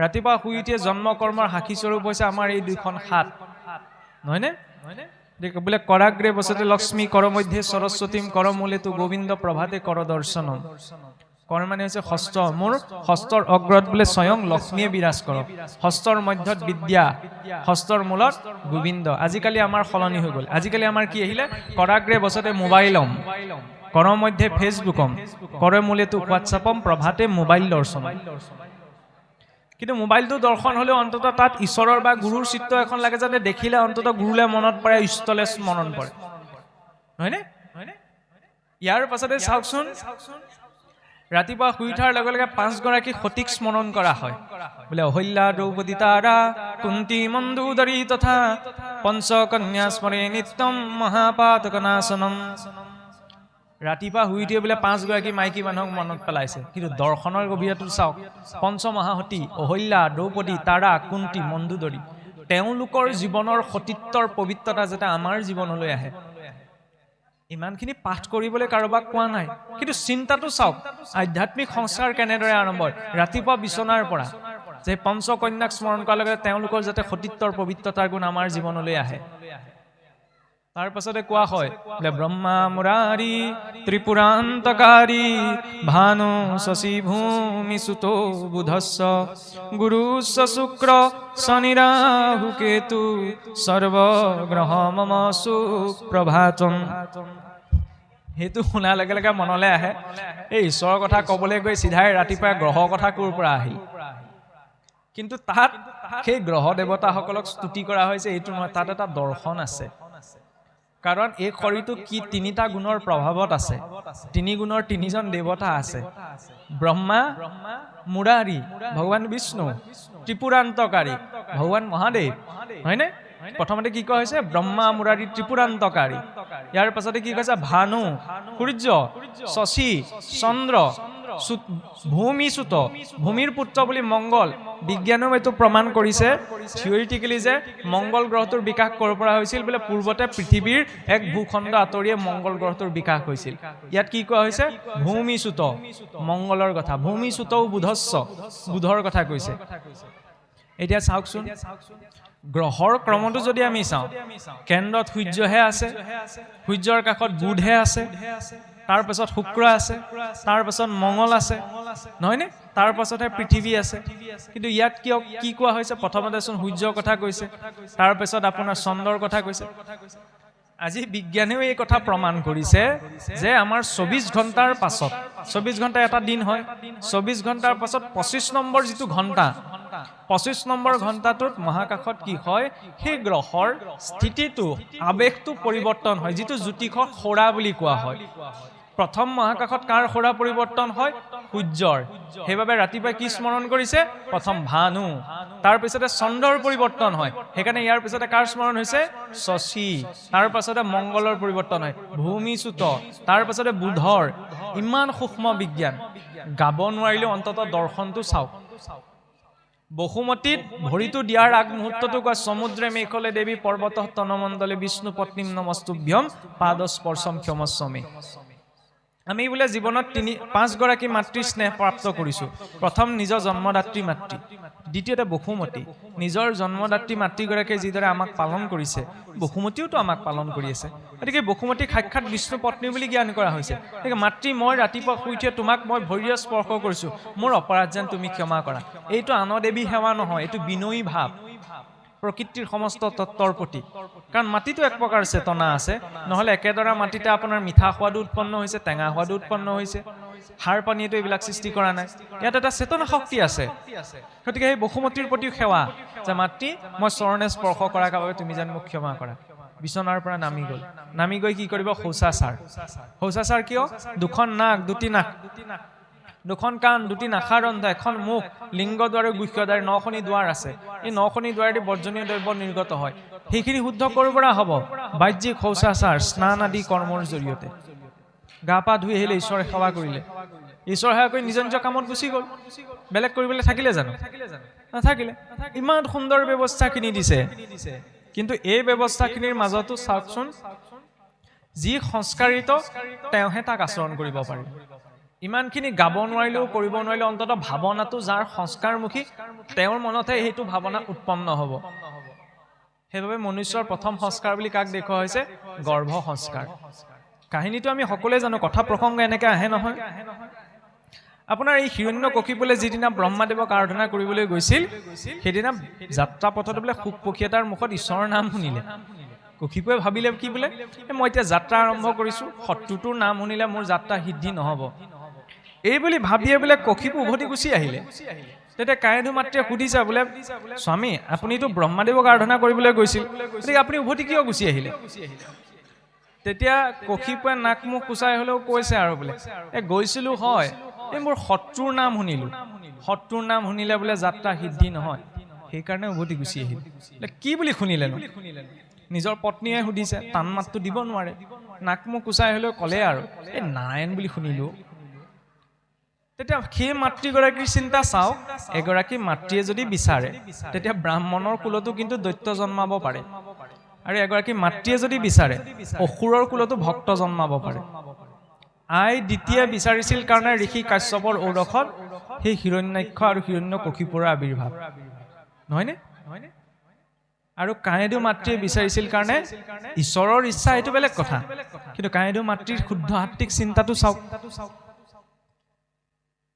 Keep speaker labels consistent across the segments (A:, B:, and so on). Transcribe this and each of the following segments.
A: ৰাতিপুৱা শুই উঠিয়ে জন্ম কৰ্মৰ সাক্ষী স্বৰূপ হৈছে আমাৰ এই দুইখন হাত, নহয়নে? বোলে কৰাগ্ৰে বসতে লক্ষ্মী কৰ মধ্যে সৰস্বতীম কৰ মূলে তু গোবিন্দ প্ৰভাতে কৰ দৰ্শনম। কৰ মানে হৈছে হস্ত, মোৰ হস্তৰ অগ্ৰত বোলে স্বয়ং লক্ষ্মীয়ে বিৰাজ কৰক, হস্তৰ মধ্যত বিদ্যা, হস্তৰ মূলত গোবিন্দ। আজিকালি আমাৰ সলনি হৈ গ'ল। আজিকালি আমাৰ কি আহিলে? কৰাগ্ৰে বসতে মোবাইলম কৰ মধ্যে ফেচবুকম কৰ মূলে তু হোৱাটছআপম প্ৰভাতে মোবাইল দৰ্শন। কিন্তু মোবাইলটো দৰ্শন হলেও অন্তত তাত ঈশ্বৰৰ বা গুৰুৰ চিত্ৰ এখন লাগে, যাতে দেখিলে অন্তত গুৰুলে মনত পৰে, ইষ্টলে স্মৰণ পৰে, হয়নে? ইয়াৰ পাছতে চাওকচোন, ৰাতিপুৱা শুই উঠাৰ লগে লগে 5 গৰাকী সতীক স্মৰণ কৰা হয়। বোলে অহল্যা দ্ৰৌপদী তাৰা কুন্তি মন্দোদৰী তথা পঞ্চকন্যা স্মৰে নিত্যম মহাপাতকনাশনম। ৰাতিপুৱা শুই উঠিয়ে বোলে 5 গৰাকী মাইকী মানুহক মনত পেলাইছে, কিন্তু দৰ্শনৰ গভীৰতাটো চাওক। পঞ্চমহাসতী অহল্যা, দ্ৰৌপদী, তাৰা, কুন্তি, মন্দোদৰী, তেওঁলোকৰ জীৱনৰ সতীত্বৰ পবিত্ৰতা যাতে আমাৰ জীৱনলৈ আহে, ইমানখিনি পাঠ কৰিবলৈ কাৰোবাক কোৱা নাই। কিন্তু চিন্তাটো চাওক, আধ্যাত্মিক সংস্কাৰ কেনেদৰে আৰম্ভ হয় ৰাতিপুৱা বিচনাৰ পৰা, যে পঞ্চকন্যাক স্মৰণ কৰাৰ লগে তেওঁলোকৰ যাতে সতীত্বৰ পবিত্ৰতাৰ গুণ আমাৰ জীৱনলৈ আহে। তাৰ পাছতে কোৱা হয় বোলে ব্ৰহ্মা মুৰাৰী ত্ৰিপুৰান্তকাৰী ভানু শশী ভূমি সুত বুধস্য গুৰুস্য শুক্ৰ শনি ৰাহু কেতু সৰ্বগ্ৰহ মম সুপ্ৰভাতম। সেইটো শুনাৰ লগে লগে মনলৈ আহে, এই ঈশ্বৰৰ কথা কবলৈ গৈ চিধাই ৰাতিপুৱা গ্ৰহৰ কথা ক'ৰ পৰা আহিল? কিন্তু তাত সেই গ্ৰহ দেৱতাসকলক স্তুতি কৰা হৈছে এইটো নহয়, তাত এটা দৰ্শন আছে। কাৰণ এই শৰীৰটো কি 3টা গুণৰ প্ৰভাৱত আছে, 3 গুণৰ 3জন দেৱতা আছে। ব্ৰহ্মা মুৰাৰী ভগৱান বিষ্ণু, ত্ৰিপুৰান্তকাৰী ভগৱান মহাদেৱ, হয়নে? প্ৰথমতে কি কোৱা হৈছে? ব্ৰহ্মা মুৰাৰী ত্ৰিপুৰান্তকাৰী। ইয়াৰ পাছতে কি কৈছে? ভানু সূৰ্য, শশী চন্দ্ৰ, ভূমি সুত ভূমিৰ পুত্ৰ বুলি মংগল। বিজ্ঞানেও এইটো প্ৰমাণ কৰিছে থিয়ৰিটিকেলি যে মংগল গ্ৰহটোৰ বিকাশ ক'ৰ পৰা হৈছিল? বোলে পূৰ্বতে পৃথিৱীৰ এক ভূখণ্ড আঁতৰিয়ে মংগল গ্ৰহটোৰ বিকাশ হৈছিল। ইয়াত কি কোৱা হৈছে? ভূমি সুত, মংগলৰ কথা। ভূমি সুতও বুধস্য, বুধৰ কথা কৈছে। এতিয়া চাওকচোন, গ্ৰহৰ ক্ৰমটো যদি আমি চাওঁ, কেন্দ্ৰত সূৰ্যহে আছে, সূৰ্যৰ কাষত বুধহে আছে, তাৰ পাছত শুক্ৰ আছে, তাৰ পাছত মংগল আছে, নহয়নে? তাৰ পাছতহে পৃথিৱী আছে। কিন্তু ইয়াত কিয় কি কোৱা হৈছে? প্ৰথমতে চোন সূৰ্যৰ কথা কৈছে, তাৰ পাছত আপোনাৰ চন্দ্ৰৰ কথা কৈছে। আজি বিজ্ঞানেও এই কথা প্ৰমাণ কৰিছে যে আমাৰ 24 ঘণ্টাৰ পাছত, 24 ঘণ্টা এটা দিন হয়, 24 ঘণ্টাৰ পাছত 25 নম্বৰ যিটো ঘণ্টা, 25 নম্বৰ ঘণ্টাটোত মহাকাশত কি হয়? সেই গ্ৰহৰ স্থিতিটো, আৱেগটো পৰিৱৰ্তন হয়, যিটো জ্যোতিষক সৌৰা বুলি কোৱা হয়। প্ৰথম মহাকাশত কাৰ সৌৰা পৰিৱৰ্তন হয়? সূৰ্যৰ। সেইবাবে ৰাতিপুৱা কি স্মৰণ কৰিছে? প্ৰথম ভানু, তাৰ পিছতে চন্দ্ৰৰ পৰিৱৰ্তন হয়, সেইকাৰণে ইয়াৰ পিছতে কাৰ স্মৰণ হৈছে? শশী, তাৰ পাছতে মংগলৰ পৰিৱৰ্তন হয়, ভূমি সুত, তাৰ পাছতে বুধৰ। ইমান সূক্ষ্ম বিজ্ঞান, গাব নোৱাৰিলেও অন্তত দৰ্শনটো চাওক। বসুমতীত ভৰিটো দিয়াৰ আগমুহূৰ্তটো কয় সমুদ্ৰে মেঘলে দেৱী পৰ্বত তনমণ্ডলে বিষ্ণু পত্নীম নমস্তুভ্যম পাদস্পৰ্শম ক্ষমস্বমে। আমি বোলে জীৱনত 5 গৰাকী মাতৃ স্নেহ প্ৰাপ্ত কৰিছো। প্ৰথম নিজৰ জন্মদাত্ৰী মাতৃ, দ্বিতীয়তে বসুমতী। নিজৰ জন্মদাত্ৰী মাতৃগৰাকীয়ে যিদৰে আমাক পালন কৰিছে, বসুমতীওতো আমাক পালন কৰি আছে। গতিকে বসুমতীক সাক্ষাৎ বিষ্ণু পত্নী বুলি জ্ঞান কৰা হৈছে। গতিকে মাতৃ, মই ৰাতিপুৱা শুই উঠিয়ে তোমাক মই ভৰিৰে স্পৰ্শ কৰিছো, মোৰ অপৰাধ যেন তুমি ক্ষমা কৰা। এইটো আনদেৱী সেৱা নহয়, এইটো বিনয়ী ভাৱ, প্ৰকৃতিৰ সমস্ত তত্ত্বৰ প্ৰতি। কাৰণ মাটিতো এক প্ৰকাৰ চেতনা আছে, নহলে একেদৰে মাটিতে আপোনাৰ মিঠা সোৱাদো উৎপন্ন হৈছে, টেঙা সোৱাদো উৎপন্ন হৈছে, সাৰ পানীয়েতো এইবিলাক সৃষ্টি কৰা নাই। ইয়াত এটা চেতনা শক্তি আছে। গতিকে সেই বসুমতীৰ প্ৰতি সেৱা, যে মাতৃ, মই চৰণে স্পৰ্শ কৰাৰ বাবে তুমি যেন মোক ক্ষমা কৰা। বিচনাৰ পৰা নামি গ'ল, নামি গৈ কি কৰিব? শৌচাচাৰ। শৌচাচাৰ কিয়? 2খন নাক, 2টি নাক, 2খন কাণ, 2টি নাসাৰ ৰন্ধা, 1খন মুখ, লিংগ দ্বাৰ, গুহ্য দ্বাৰ, 9খনি দুৱাৰ আছে। এই 9খনি দুৱাৰেদি বৰ্জনীয় দ্ৰব্য নিৰ্গত হয়। সেইখিনি শুদ্ধ ক'ৰ পৰা হ'ব? বাহ্যিক শৌচাচাৰ, স্নান আদি কৰ্মৰ জৰিয়তে। গা পা ধুই আহিলে, ঈশ্বৰে সেৱা কৰিলে, ঈশ্বৰ সেৱা কৰি নিজৰ নিজৰ কামত গুচি গ'ল। বেলেগ কৰিবলৈ থাকিলে জানো? নাথাকিলে। ইমান সুন্দৰ ব্যৱস্থাখিনি দিছে, কিন্তু এই ব্যৱস্থাখিনিৰ মাজতো চাওকচোন, যি সংস্কাৰিত তেওঁহে তাক আচৰণ কৰিব পাৰে। ইমানখিনি গাব নোৱাৰিলেও কৰিব নোৱাৰিলেও অন্ততঃ ভাৱনাটো যাৰ সংস্কাৰমুখী তেওঁৰ মনতহে সেইটো ভাৱনা উৎপন্ন হ'ব সেইবাবে মনুষ্যৰ প্ৰথম সংস্কাৰ বুলি কাক দেখুওৱা হৈছে গৰ্ভ সংস্কাৰ কাহিনীটো আমি সকলোৱে জানো কথা প্ৰসংগ এনেকৈ আহে নহয় আপোনাৰ এই হিৰণ্যকশিপুলে যিদিনা ব্ৰহ্মাদেৱক আৰাধনা কৰিবলৈ গৈছিল সেইদিনা যাত্ৰা পথত বোলে শুক পক্ষী এটাৰ মুখত ঈশ্বৰৰ নাম শুনিলে কশিপুৱে ভাবিলে কি বোলে মই এতিয়া যাত্ৰা আৰম্ভ কৰিছোঁ শত্ৰুটোৰ নাম শুনিলে মোৰ যাত্ৰা সিদ্ধি নহ'ব এই বুলি ভাবিয়ে বোলে কশিপু উভতি গুচি আহিলে তেতিয়া কায়েধু মাতৃয়ে সুধিছে বোলে স্বামী আপুনিতো ব্ৰহ্মাদেৱক আৰাধনা কৰিবলৈ গৈছিল গতিকে আপুনি উভতি কিয় গুচি আহিলে তেতিয়া কশিপুৱে নাক মুখ কুচাই হ'লেও কৈছে আৰু বোলে গৈছিলোঁ হয় এই মোৰ শত্ৰুৰ নাম শুনিলোঁ শত্ৰুৰ নাম শুনিলে বোলে যাত্ৰা সিদ্ধি নহয় সেইকাৰণে উভতি গুচি আহিল কি বুলি শুনিলেনো নিজৰ পত্নীয়ে সুধিছে টান মাতটো দিব নোৱাৰে নাক মুখ কুচাই হ'লেও ক'লে আৰু এই নাৰায়ণ বুলি শুনিলোঁ তেতিয়া সেই মাতৃগৰাকীৰ চিন্তা চাওক এগৰাকী মাতৃয়ে যদি বিচাৰে তেতিয়া ব্ৰাহ্মণৰ কুলতো কিন্তু দৈত্য জন্মাব পাৰে আৰু এগৰাকী মাতৃয়ে যদি বিচাৰে অসুৰৰ কুলতো ভক্ত জন্মাব পাৰে আই দ্বিতীয়ে বিচাৰিছিল কাৰণে ঋষি কাশ্যপৰ ঔৰসত সেই হিৰণ্যাক্ষ আৰু হিৰণ্যকশিপুৰৰ আৱিৰ্ভাৱ নহয়নে আৰু কায়েধু মাতৃয়ে বিচাৰিছিল কাৰণে ঈশ্বৰৰ ইচ্ছা এইটো বেলেগ কথা কিন্তু কায়েধু মাতৃৰ শুদ্ধ আত্মিক চিন্তাটো চাওক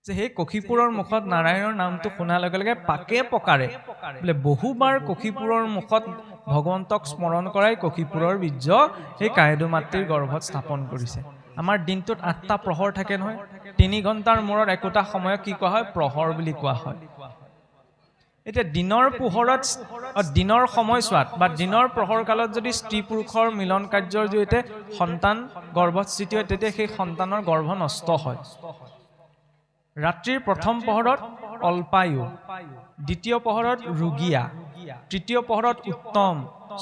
A: যে সেই কশিপুৰৰ মুখত নাৰায়ণৰ নামটো শুনাৰ লগে লগে পাকে পকাৰে বোলে বহুবাৰ কশিপুৰৰ মুখত ভগৱন্তক স্মৰণ কৰাই কশিপুৰৰ বীৰ্য সেই কায়েধু মাতৃৰ গৰ্ভত স্থাপন কৰিছে আমাৰ দিনটোত ৮টা প্ৰহৰ থাকে নহয় ৩ ঘণ্টাৰ মূৰত একোটা সময়ক কি কোৱা হয় প্ৰহৰ বুলি কোৱা হয় এতিয়া দিনৰ পোহৰত দিনৰ সময়ছোৱাত বা দিনৰ প্ৰহৰ কালত যদি স্ত্ৰী পুৰুষৰ মিলন কাৰ্যৰ জৰিয়তে সন্তান গৰ্ভত স্থিতি হয় তেতিয়া সেই সন্তানৰ গৰ্ভ নষ্ট হয় ৰাত্ৰিৰ প্ৰথম পহৰত অল্পায়ু দ্বিতীয় পহৰত ৰোগীয়া তৃতীয় পহৰত উত্তম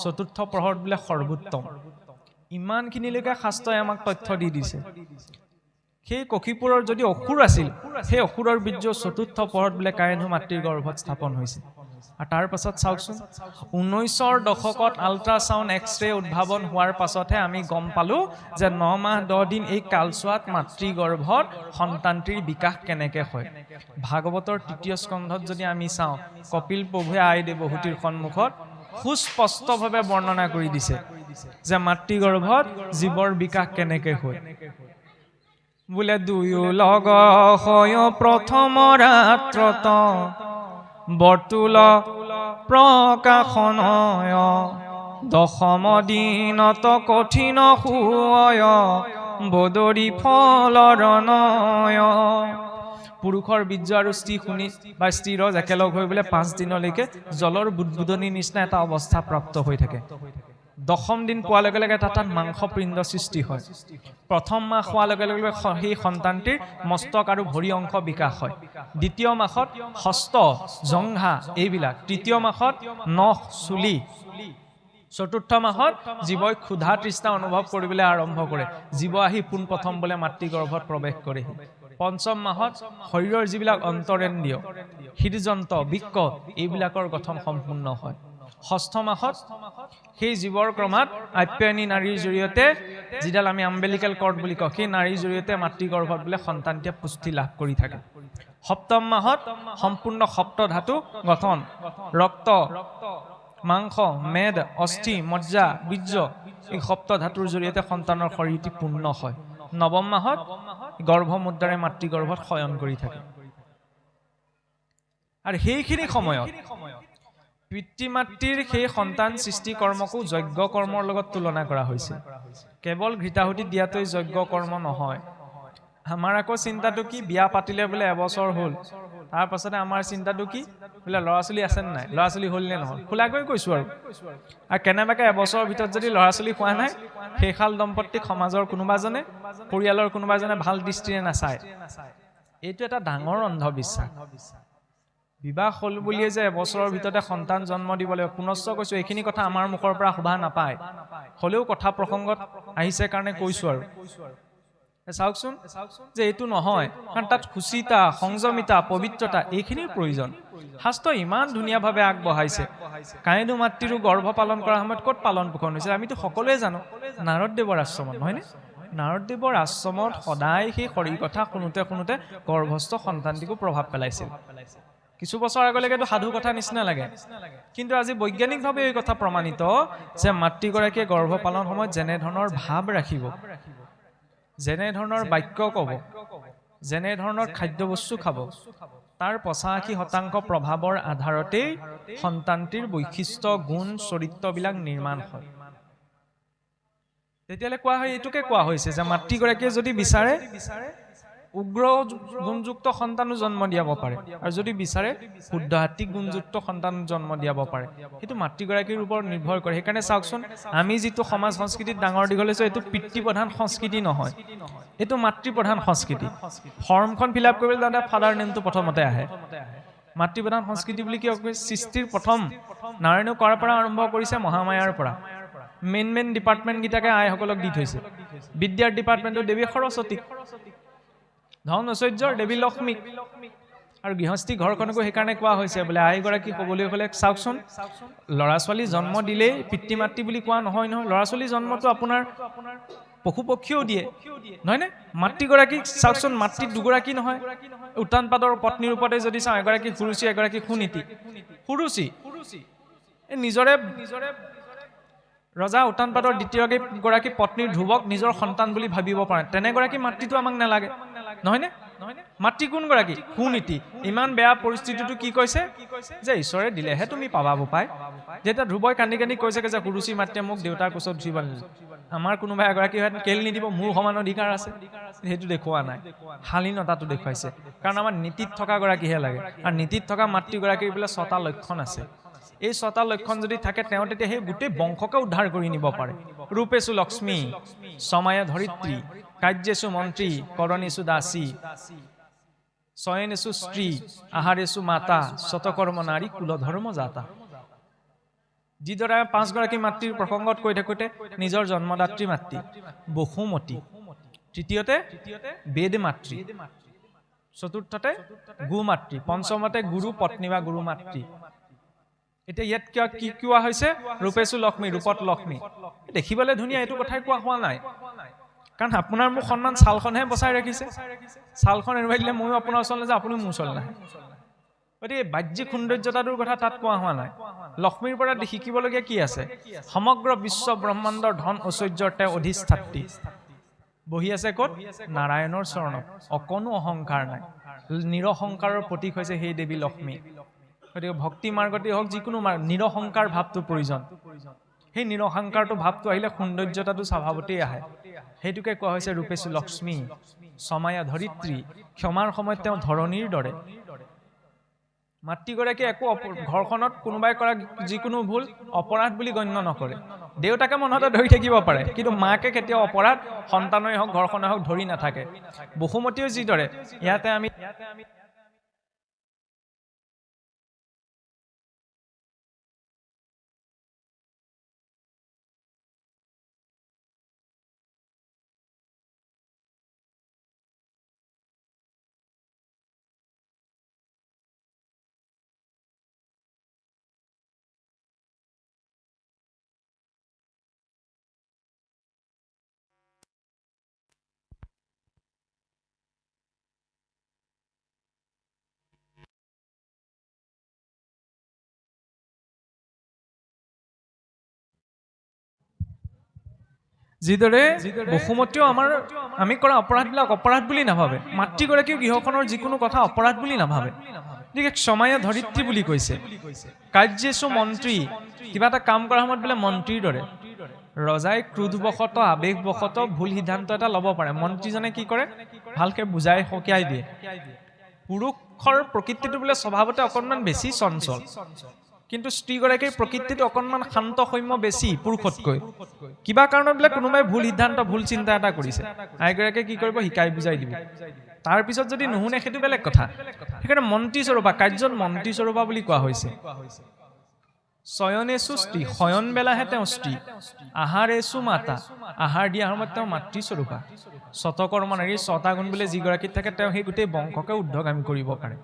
A: চতুৰ্থ পহৰত বোলে সৰ্বোত্তম ইমানখিনিলৈকে শাস্ত্ৰই আমাক তথ্য দি দিছে সেই কশিপুৰৰ যদি অসুৰ আছিল সেই অসুৰৰ বীৰ্য চতুৰ্থ পহৰত বোলে কায়েধু মাতৃৰ গৰ্ভত স্থাপন হৈছে আৰু তাৰ পাছত চাওকচোন 19ৰ দশকত আল্ট্ৰাছাউণ্ড এক্সৰে উদ্ভাৱন হোৱাৰ পাছতহে আমি গম পালো যে 9 মাহ 10 দিন এই কালছোৱাত মাতৃগৰ্ভত সন্তানটিৰ বিকাশ কেনেকৈ হয় ভাগৱতৰ 3য় স্কন্ধত যদি আমি চাওঁ কপিল প্ৰভুৱে আই দেৱহূতিৰ সন্মুখত সুস্পষ্টভাৱে বৰ্ণনা কৰি দিছে যে মাতৃগৰ্ভত জীৱৰ বিকাশ কেনেকৈ হয় বোলে দুয়ো লগ হয় প্ৰথম ৰাত্ৰত বৰ্তুল প্ৰকাশনয় দশম দিনত কঠিন শুয় বদৰি ফলৰণয় পুৰুষৰ বীৰ্য আৰু স্ত্ৰী শুনি বা স্ত্ৰীৰ একেলগ হৈ বোলে 5 দিনলৈকে জলৰ বুদবুদনিৰ নিচিনা এটা অৱস্থা প্ৰাপ্ত হৈ থাকে দশম দিন পোৱাৰ লগে লগে তাত মাংস পিণ্ড সৃষ্টি হয় প্ৰথম মাহ হোৱাৰ লগে লগে সেই সন্তানটিৰ মস্তক আৰু ভৰি অংশ বিকাশ হয় দ্বিতীয় মাহত হস্ত জংঘা এইবিলাক তৃতীয় মাহত নখ চুলি চতুৰ্থ মাহত জীৱই ক্ষুধা তৃষ্ণা অনুভৱ কৰিবলৈ আৰম্ভ কৰে জীৱ আহি পোনপ্ৰথম বোলে মাতৃগৰ্ভত প্ৰৱেশ কৰেহি পঞ্চম মাহত শৰীৰৰ যিবিলাক অন্তৰেন্দ্ৰিয় হৃদযন্ত্ৰ বৃক্ক এইবিলাকৰ গঠন সম্পূৰ্ণ হয় ষষ্ঠ মাহত সেই জীৱৰ ক্ৰমাৎ আপ্যায়নী নাৰীৰ জৰিয়তে যিডাল আমি আম্বেলিকেল কৰ্ড বুলি কওঁ সেই নাৰীৰ জৰিয়তে মাতৃগৰ্ভত বোলে সন্তানটিয়ে পুষ্টি লাভ কৰি থাকে সপ্তম মাহত সম্পূৰ্ণ সপ্ত ধাতু গঠন ৰক্ত মাংস মেদ অস্থি মজ্জা বীৰ্য এই সপ্ত ধাতুৰ জৰিয়তে সন্তানৰ শৰীৰটি পূৰ্ণ হয় নৱম মাহত গৰ্ভমুদ্ৰাৰে মাতৃগৰ্ভত শয়ন কৰি থাকে আৰু সেইখিনি সময়ত পিতৃ মাতৃৰ সেই সন্তান সৃষ্টি কৰ্মকো যজ্ঞ কৰ্মৰ লগত তুলনা কৰা হৈছে কেৱল ঘৃতাহুতি দিয়াটোই যজ্ঞ কৰ্ম নহয় আমাৰ আকৌ চিন্তাটো কি বিয়া পাতিলে বোলে এবছৰ হ'ল তাৰ পাছতে আমাৰ চিন্তাটো কি বোলে ল'ৰা ছোৱালী আছে নাই ল'ৰা ছোৱালী হ'ল নে নহ'ল খোলাকৈ কৈছো আৰু কেনেবাকৈ এবছৰৰ ভিতৰত যদি ল'ৰা ছোৱালী হোৱা নাই সেইহাল দম্পতীক সমাজৰ কোনোবাজনে পৰিয়ালৰ কোনোবাজনে ভাল দৃষ্টিৰে নাচায় এইটো এটা ডাঙৰ অন্ধবিশ্বাস বিবাহ হ'ল বুলিয়ে যে এবছৰৰ ভিতৰতে সন্তান জন্ম দিব লাগিব পুনশ্চ কৈছো এইখিনি কথা আমাৰ মুখৰ পৰা শোভা নাপায় হ'লেও কথা প্ৰসংগত আহিছে কাৰণে কৈছো আৰু চাওকচোন যে এইটো নহয় কাৰণ তাত সুচিতা সংযমিতা পবিত্ৰতা এইখিনিৰ প্ৰয়োজন শাস্ত্ৰ ইমান ধুনীয়াভাৱে আগবঢ়াইছে কায়েধু মাতৃৰো গৰ্ভ পালন কৰাৰ সময়ত ক'ত পালন পোষণ হৈছে আমিতো সকলোৱে জানো নাৰদ দেৱৰ আশ্ৰমত নহয়নে নাৰদদেৱৰ আশ্ৰমত সদায় সেই হৰি কথা শুনোতে গৰ্ভস্থ সন্তানটিকো প্ৰভাৱ পেলাইছিল। কিছু বছৰ আগলৈকেতো সাধু কথা নিচিনা লাগে, কিন্তু আজি বৈজ্ঞানিকভাৱে এই কথা প্ৰমাণিত যে মাতৃগৰাকীয়ে গৰ্ভপালন সময়ত যেনে ধৰণৰ ভাৱ ৰাখিব, যেনে ধৰণৰ বাক্য ক'ব, যেনে ধৰণৰ খাদ্যবস্তু খাব, তাৰ 85% প্ৰভাৱৰ আধাৰতেই সন্তানটিৰ বৈশিষ্ট্য, গুণ, চৰিত্ৰবিলাক নিৰ্মাণ হয়। তেতিয়ালে কোৱা হয়, এইটোকে কোৱা হৈছে যে মাতৃগৰাকীয়ে যদি বিচাৰে উগ্ৰ গুণযুক্ত সন্তানো জন্ম দিয়াব পাৰে, আৰু যদি বিচাৰে শুদ্ধ আত্মিক গুণযুক্ত সন্তান জন্ম দিয়াব পাৰে। সেইটো মাতৃগৰাকীৰ ওপৰত নিৰ্ভৰ কৰে। সেইকাৰণে চাওকচোন, আমি যিটো সমাজ সংস্কৃতিত ডাঙৰ দীঘল হৈছো, এইটো পিতৃপ্ৰধান সংস্কৃতি নহয়, এইটো মাতৃপ্ৰধান সংস্কৃতি। ফৰ্মখন ফিল আপ কৰিবলৈ যাওঁতে ফাদাৰ নেমটো প্ৰথমতে আহে। মাতৃপ্ৰধান সংস্কৃতি বুলি কিয় কয়? সৃষ্টিৰ প্ৰথম নাৰায়ণে কৰাৰ পৰা আৰম্ভ কৰিছে, মহামায়াৰ পৰা। মেইন ডিপাৰ্টমেণ্টকেইটাকে আইসকলক দি থৈছে। বিদ্যাৰ ডিপাৰ্টমেণ্টটো দেৱী সৰস্বতী, ধন ঐশ্বৰ্যৰ দেৱী লক্ষ্মী, আৰু গৃহস্থী ঘৰখনকো সেইকাৰণে কোৱা হৈছে বোলে আইগৰাকী ক'বলৈ গ'লে। চাওকচোন, ল'ৰা ছোৱালী জন্ম দিলেই পিতৃ মাতৃ বুলি কোৱা নহয় নহয়। ল'ৰা ছোৱালী জন্মটো আপোনাৰ পশু পক্ষীও দিয়ে, নহয়নে? মাতৃগৰাকীক চাওকচোন, মাতৃ দুগৰাকী নহয়। উত্তানপাদৰ পত্নীৰ ৰূপতে যদি চাওঁ, এগৰাকী সুৰুচি, এগৰাকী সুনীতি। সুৰুচি নিজৰে ৰজা উত্তানপাদৰ দ্বিতীয়গৰাকী পত্নীৰ ধ্ৰুৱক নিজৰ সন্তান বুলি ভাবিব পাৰে, তেনেগৰাকী মাতৃটো আমাক নালাগে, নহয়নে? মাতৃ কোনগৰাকী? সুনীতি। ইমান বেয়া পৰিস্থিতিটো কি কৈছে যে ঈশ্বৰে দিলেহে তুমি পাবা বোপাই। যেতিয়া ধ্ৰুৱই কান্দি কান্দি কৈছেগে যে সুৰুচি মাতৃয়ে মোক দেউতাৰ কোচত উঠিব নিদিলে, আমাৰ কোনোবা এগৰাকী হয় কেল নিদিব, মোৰ সমান অধিকাৰ আছে, সেইটো দেখুওৱা নাই। শালীনতাটো দেখুৱাইছে, কাৰণ আমাৰ নীতিত থকা গৰাকীহে লাগে। আৰু নীতিত থকা মাতৃগৰাকীৰ বোলে 6টা লক্ষণ আছে। এই 6টা লক্ষণ যদি থাকে, তেওঁ তেতিয়া সেই গোটেই বংশকে উদ্ধাৰ কৰি নিব পাৰে। ৰূপেশু লক্ষ্মী, সমায়া ধৰিত্ৰী, কাৰ্যেশু মন্ত্ৰী, কৰণেশু দাসী, শয়নেশু স্ত্ৰী, আহাৰেশু মাতা, শতকৰ্ম নাৰী, কুলধৰ্ম জাতা। যিদৰে 5গৰাকী মাতৃৰ প্ৰসংগত কৈ থাকোঁতে নিজৰ জন্মদাত্ৰী মাতৃ বসুমতী, তৃতীয়তে বেদ মাতৃ, চতুৰ্থতে গো মাতৃ, পঞ্চমতে গুৰু পত্নী বা গুৰু মাতৃ। এতিয়া ইয়াত কি কোৱা হৈছে? ৰূপেশু লক্ষ্মী, ৰূপত লক্ষ্মী। দেখিবলৈ ধুনীয়া, এইটো কথাই কোৱা হোৱা নাই, কাৰণ আপোনাৰ মোক সন্মান ছালখনহে বচাই ৰাখিছে। ছালখন এৰুৱাই দিলে ময়ো আপোনাৰ ওচৰলৈ যাওঁ, আপুনি মোৰ ওচৰলৈ নাহে। গতিকে বাহ্যিক সৌন্দৰ্যতাটোৰ কথা তাত কোৱা হোৱা নাই। লক্ষ্মীৰ পৰা শিকিবলগীয়া কি আছে? সমগ্ৰ বিশ্ব ব্ৰহ্মাণ্ডৰ ধন ঐশ্বৰ্যৰ তেওঁ অধিষ্ঠাত্ৰী। বহি আছে ক'ত? নাৰায়ণৰ চৰণত। অকণো অহংকাৰ নাই, নিৰহংকাৰৰ প্ৰতীক হৈছে সেই দেৱী লক্ষ্মী। গতিকে ভক্তি মাৰ্গতে হওক, যিকোনো নিৰহংকাৰ ভাৱটো প্ৰয়োজন। সেই নিৰহংকাৰটো ভাৱটো আহিলে সৌন্দৰ্যতাটো স্বভাৱতেই আহে। সেইটোকে কোৱা হৈছে ৰূপেশু লক্ষ্মী, সমায়া ধৰিত্ৰী। ক্ষমাৰ সময়ত তেওঁ ধৰণীৰ দৰে। মাতৃগৰাকীয়ে একো ঘৰখনত কোনোবাই কৰা যিকোনো ভুল অপৰাধ বুলি গণ্য নকৰে। দেউতাকে মনতে ধৰি থাকিব পাৰে, কিন্তু মাকে কেতিয়াও অপৰাধ সন্তানৰে হওক ঘৰখনে হওক ধৰি নাথাকে। বসুমতীও যিদৰে, ইয়াতে আমি যিদৰে বসুমতীও আমি কৰা অপৰাধবিলাক অপৰাধ বুলি নাভাবে, মাতৃগৰাকীও গৃহখনৰ যিকোনো কথা অপৰাধ বুলি নাভাবে। গতিকে সমায়া ধৰিত্ৰী বুলি কৈছে। কাৰ্যেশু মন্ত্ৰী, কিবা এটা কাম কৰাৰ সময়ত বোলে মন্ত্ৰীৰ দৰে। ৰজাই ক্ৰোধবশত আৱেগবশত ভুল সিদ্ধান্ত এটা ল'ব পাৰে, মন্ত্ৰীজনে কি কৰে? ভালকে বুজাই সকিয়াই দিয়ে। পুৰুষৰ প্ৰকৃতিটো বোলে স্বভাৱতে অকণমান বেছি চঞ্চল, কিন্তু স্ত্ৰীগৰাকীৰ প্ৰকৃতিটো অকণমান শান্ত সৌম্য বেছি পুৰুষতকৈ। কিবা কাৰণত বোলে কোনোবাই ভুল সিদ্ধান্ত, ভুল চিন্তা এটা কৰিছে, আইগৰাকীয়ে কি কৰিব? শিকাই বুজাই দিব। তাৰপিছত যদি নুশুনে সেইটো বেলেগ কথা। সেইকাৰণে মন্ত্ৰী স্বৰূপা, কাৰ্যত মন্ত্ৰী স্বৰূপা বুলি কোৱা হৈছে। শয়নেশু স্ত্ৰী, শয়ন বেলাহে তেওঁ স্ত্ৰী। আহাৰেশু মাতা, আহাৰ দিয়া সময়ত তেওঁ মাতৃ স্বৰূপা। শতকৰ্ম নাৰী, 6টা গুণ বোলে যিগৰাকীত থাকে, তেওঁ সেই গোটেই বংশকে ঊৰ্ধ্বগামী কৰিব পাৰে।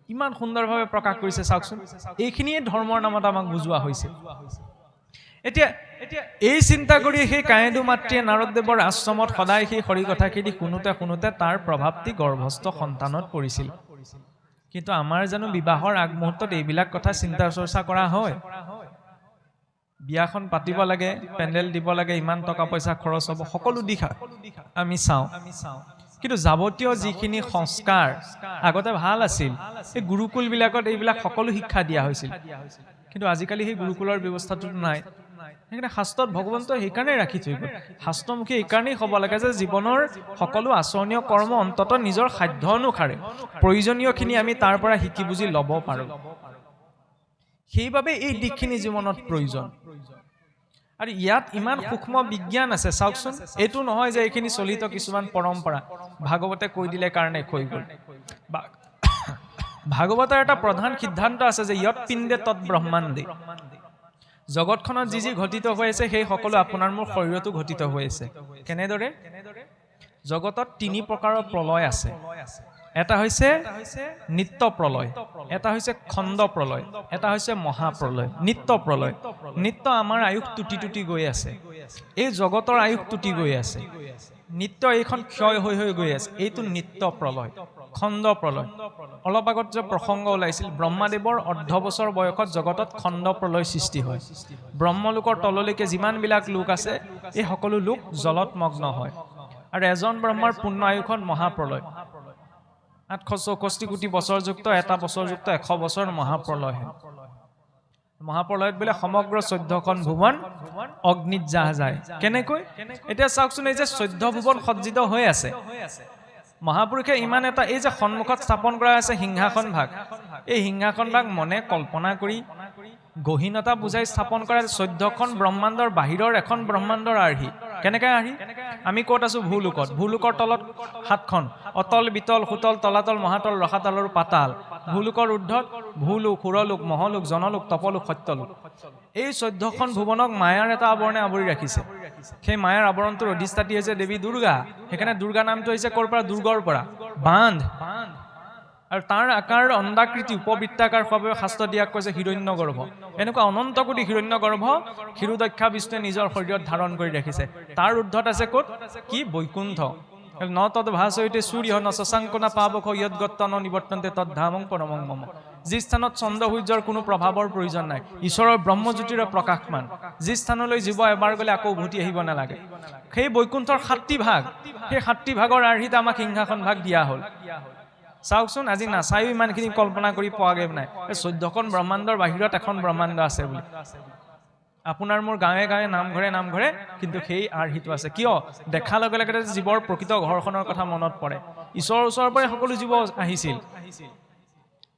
A: ইমান সুন্দৰভাৱে প্ৰকাশ কৰিছে চাওকচোন। এইখিনিয়ে ধৰ্মৰ নামত আমাক বুজোৱা হৈছে। এতিয়া এই চিন্তা কৰি সেই কায়েদু মাতৃয়ে নাৰদদেৱৰ আশ্ৰমত সদায় সেই হৰি কথাখিনি শুনোতে শুনোতে তাৰ প্ৰভাৱটি গৰ্ভস্থ সন্তানত পৰিছিল। কিন্তু আমাৰ জানো বিবাহৰ আগমুহূৰ্তত এইবিলাক কথা চিন্তা চৰ্চা কৰা হয়? বিয়াখন পাতিব লাগে, পেণ্ডেল দিব লাগে, ইমান টকা পইচা খৰচ হ'ব, সকলো দিশ আমি চাওঁ। কিন্তু যাৱতীয় যিখিনি সংস্কাৰ আগতে ভাল আছিল, এই গুৰুকুলবিলাকত এইবিলাক সকলো শিক্ষা দিয়া হৈছিল। কিন্তু আজিকালি সেই গুৰুকুলৰ ব্যৱস্থাটো নাই। সেইকাৰণে শাস্ত্ৰত ভগৱন্তই সেইকাৰণে ৰাখি থৈ গ'ল। শাস্ত্ৰমুখী এইকাৰণেই হ'ব লাগে যে জীৱনৰ সকলো আচৰণীয় কৰ্ম অন্ততঃ নিজৰ সাধ্য অনুসাৰে প্ৰয়োজনীয়খিনি আমি তাৰ পৰা শিকি বুজি ল'ব পাৰোঁ। সেইবাবে এই দিশখিনি জীৱনত প্ৰয়োজন। আৰু ইয়াত ইমান সূক্ষ্ম বিজ্ঞান আছে চাওকচোন। এইটো নহয় যে এইখিনি চলিত কিছুমান পৰম্পৰা ভাগৱতে কৈ দিলে কাৰণে হৈ গ'ল। ভাগৱতৰ এটা প্ৰধান সিদ্ধান্ত আছে যে ইয়ৎ পিণ্ডে তৎ ব্ৰহ্মাণ্ডে। জগতখনত যি যি ঘটিত হৈ আছে সেই সকলো আপোনাৰ মোৰ শৰীৰতো ঘটিত হৈ আছে। কেনেদৰে? জগতত ৩ প্ৰকাৰৰ প্ৰলয় আছে। এটা হৈছে নিত্য প্ৰলয়, এটা হৈছে খণ্ড প্ৰলয়, এটা হৈছে মহাপ্ৰলয়। নিত্য প্ৰলয়, নিত্য আমাৰ আয়ুস টুটি টুটি গৈ আছে, এই জগতৰ আয়ুস টুটি গৈ আছে। নিত্য এইখন ক্ষয় হৈ হৈ গৈ আছে, এইটো নিত্য প্ৰলয়। খণ্ড প্ৰলয়, অলপ আগত যে প্ৰসংগ ওলাইছিল, ব্ৰহ্মাদেৱৰ ১/২ বছৰ বয়সত জগতত খণ্ড প্ৰলয় সৃষ্টি হয়। ব্ৰহ্মলোকৰ তললৈকে যিমানবিলাক লোক আছে এই সকলো লোক জলত মগ্ন হয়। আৰু এজন ব্ৰহ্মাৰ পূৰ্ণ আয়ুখন মহাপ্ৰলয়, ৮৬৪ কোটি বছৰযুক্ত, ১ বছৰযুক্ত ১০০ বছৰ মহাপ্ৰলয় হয়। মহাপ্ৰলয়ত বোলে সমগ্ৰ ১৪খন ভুৱন অগ্নিত জাহ যায়। কেনেকৈ? এতিয়া চাওকচোন, এই যে ১৪ ভুৱন সজ্জিত হৈ আছে, মহাপুৰুষে ইমান এটা, এই যে সন্মুখত স্থাপন কৰা আছে সিংহাসন ভাগ, এই সিংহাসন ভাগ মনে কল্পনা কৰি গহীনতা বুজাই স্থাপন কৰা ১৪খন ব্ৰহ্মাণ্ডৰ বাহিৰৰ এখন ব্ৰহ্মাণ্ডৰ আৰ্হি। কেনেকৈ আৰ্হি? আমি ক'ত আছো? ভূলোকত। ভূলোকৰ তলত ৭খন, অতল বিতল সুতল তলাতল মহাতল ৰসাতল আৰু পাতাল। ভূলোকৰ ঊৰ্ধত ভূলোক, সুৰলোক, মহলোক, জনলোক, তপলোক, সত্যলোক। এই ১৪খন ভুৱনক মায়াৰ এটা আৱৰণে আৱৰি ৰাখিছে। সেই মায়াৰ আৱৰণটোৰ অধিষ্ঠাত্ৰী হৈছে দেৱী দুৰ্গা। সেইকাৰণে দুৰ্গা নামটো হৈছে ক'ৰ পৰা? দুৰ্গৰ পৰা। বান্ধ। আৰু তাৰ আকাৰ অণ্ডাকৃতি উপবৃত্তাকাৰ বাবে শাস্ত্ৰ দিয়াক কৈছে হিৰণ্যগৰ্ভ। এনেকুৱা অনন্ত কোটি হিৰণ্যগৰ্ভ ক্ষীৰোদক্ষা বিষ্ণুৱে নিজৰ শৰীৰত ধাৰণ কৰি ৰাখিছে। তাৰ ঊৰ্ধত আছে ক'ত? কি? বৈকুণ্ঠ। ন তদ ভাসয়তে সূৰ্য ন শশাঙ্কনা পাবক ইয়ৎগত ন নিবৰ্তন্তে তদ্ধামং পৰমং মম। যি স্থানত চন্দ্ৰ সূৰ্যৰ কোনো প্ৰভাৱৰ প্ৰয়োজন নাই, ঈশ্বৰৰ ব্ৰহ্মজ্যোতিৰে প্ৰকাশমান, যি স্থানলৈ জীৱ এবাৰ গ'লে আকৌ উভতি আহিব নালাগে, সেই বৈকুণ্ঠৰ ৭টি ভাগ, সেই ৭টি ভাগৰ আৰ্হিত আমাক সিংহাসন ভাগ দিয়া হ'ল। চাওকচোন, আজি নাচায়ো ইমানখিনি কল্পনা কৰি পোৱাগৈ নাই ১৪খন ব্ৰহ্মাণ্ডৰ বাহিৰত এখন ব্ৰহ্মাণ্ড আছে বুলি। আপোনাৰ মোৰ গাঁৱে গাঁৱে নামঘৰে নামঘৰে কিন্তু সেই আৰ্হিটো আছে। কিয়? দেখাৰ লগে লগে জীৱৰ প্ৰকৃত ঘৰখনৰ কথা মনত পৰে। ঈশ্বৰৰ ওচৰৰ পৰাই সকলো জীৱ আহিছিল।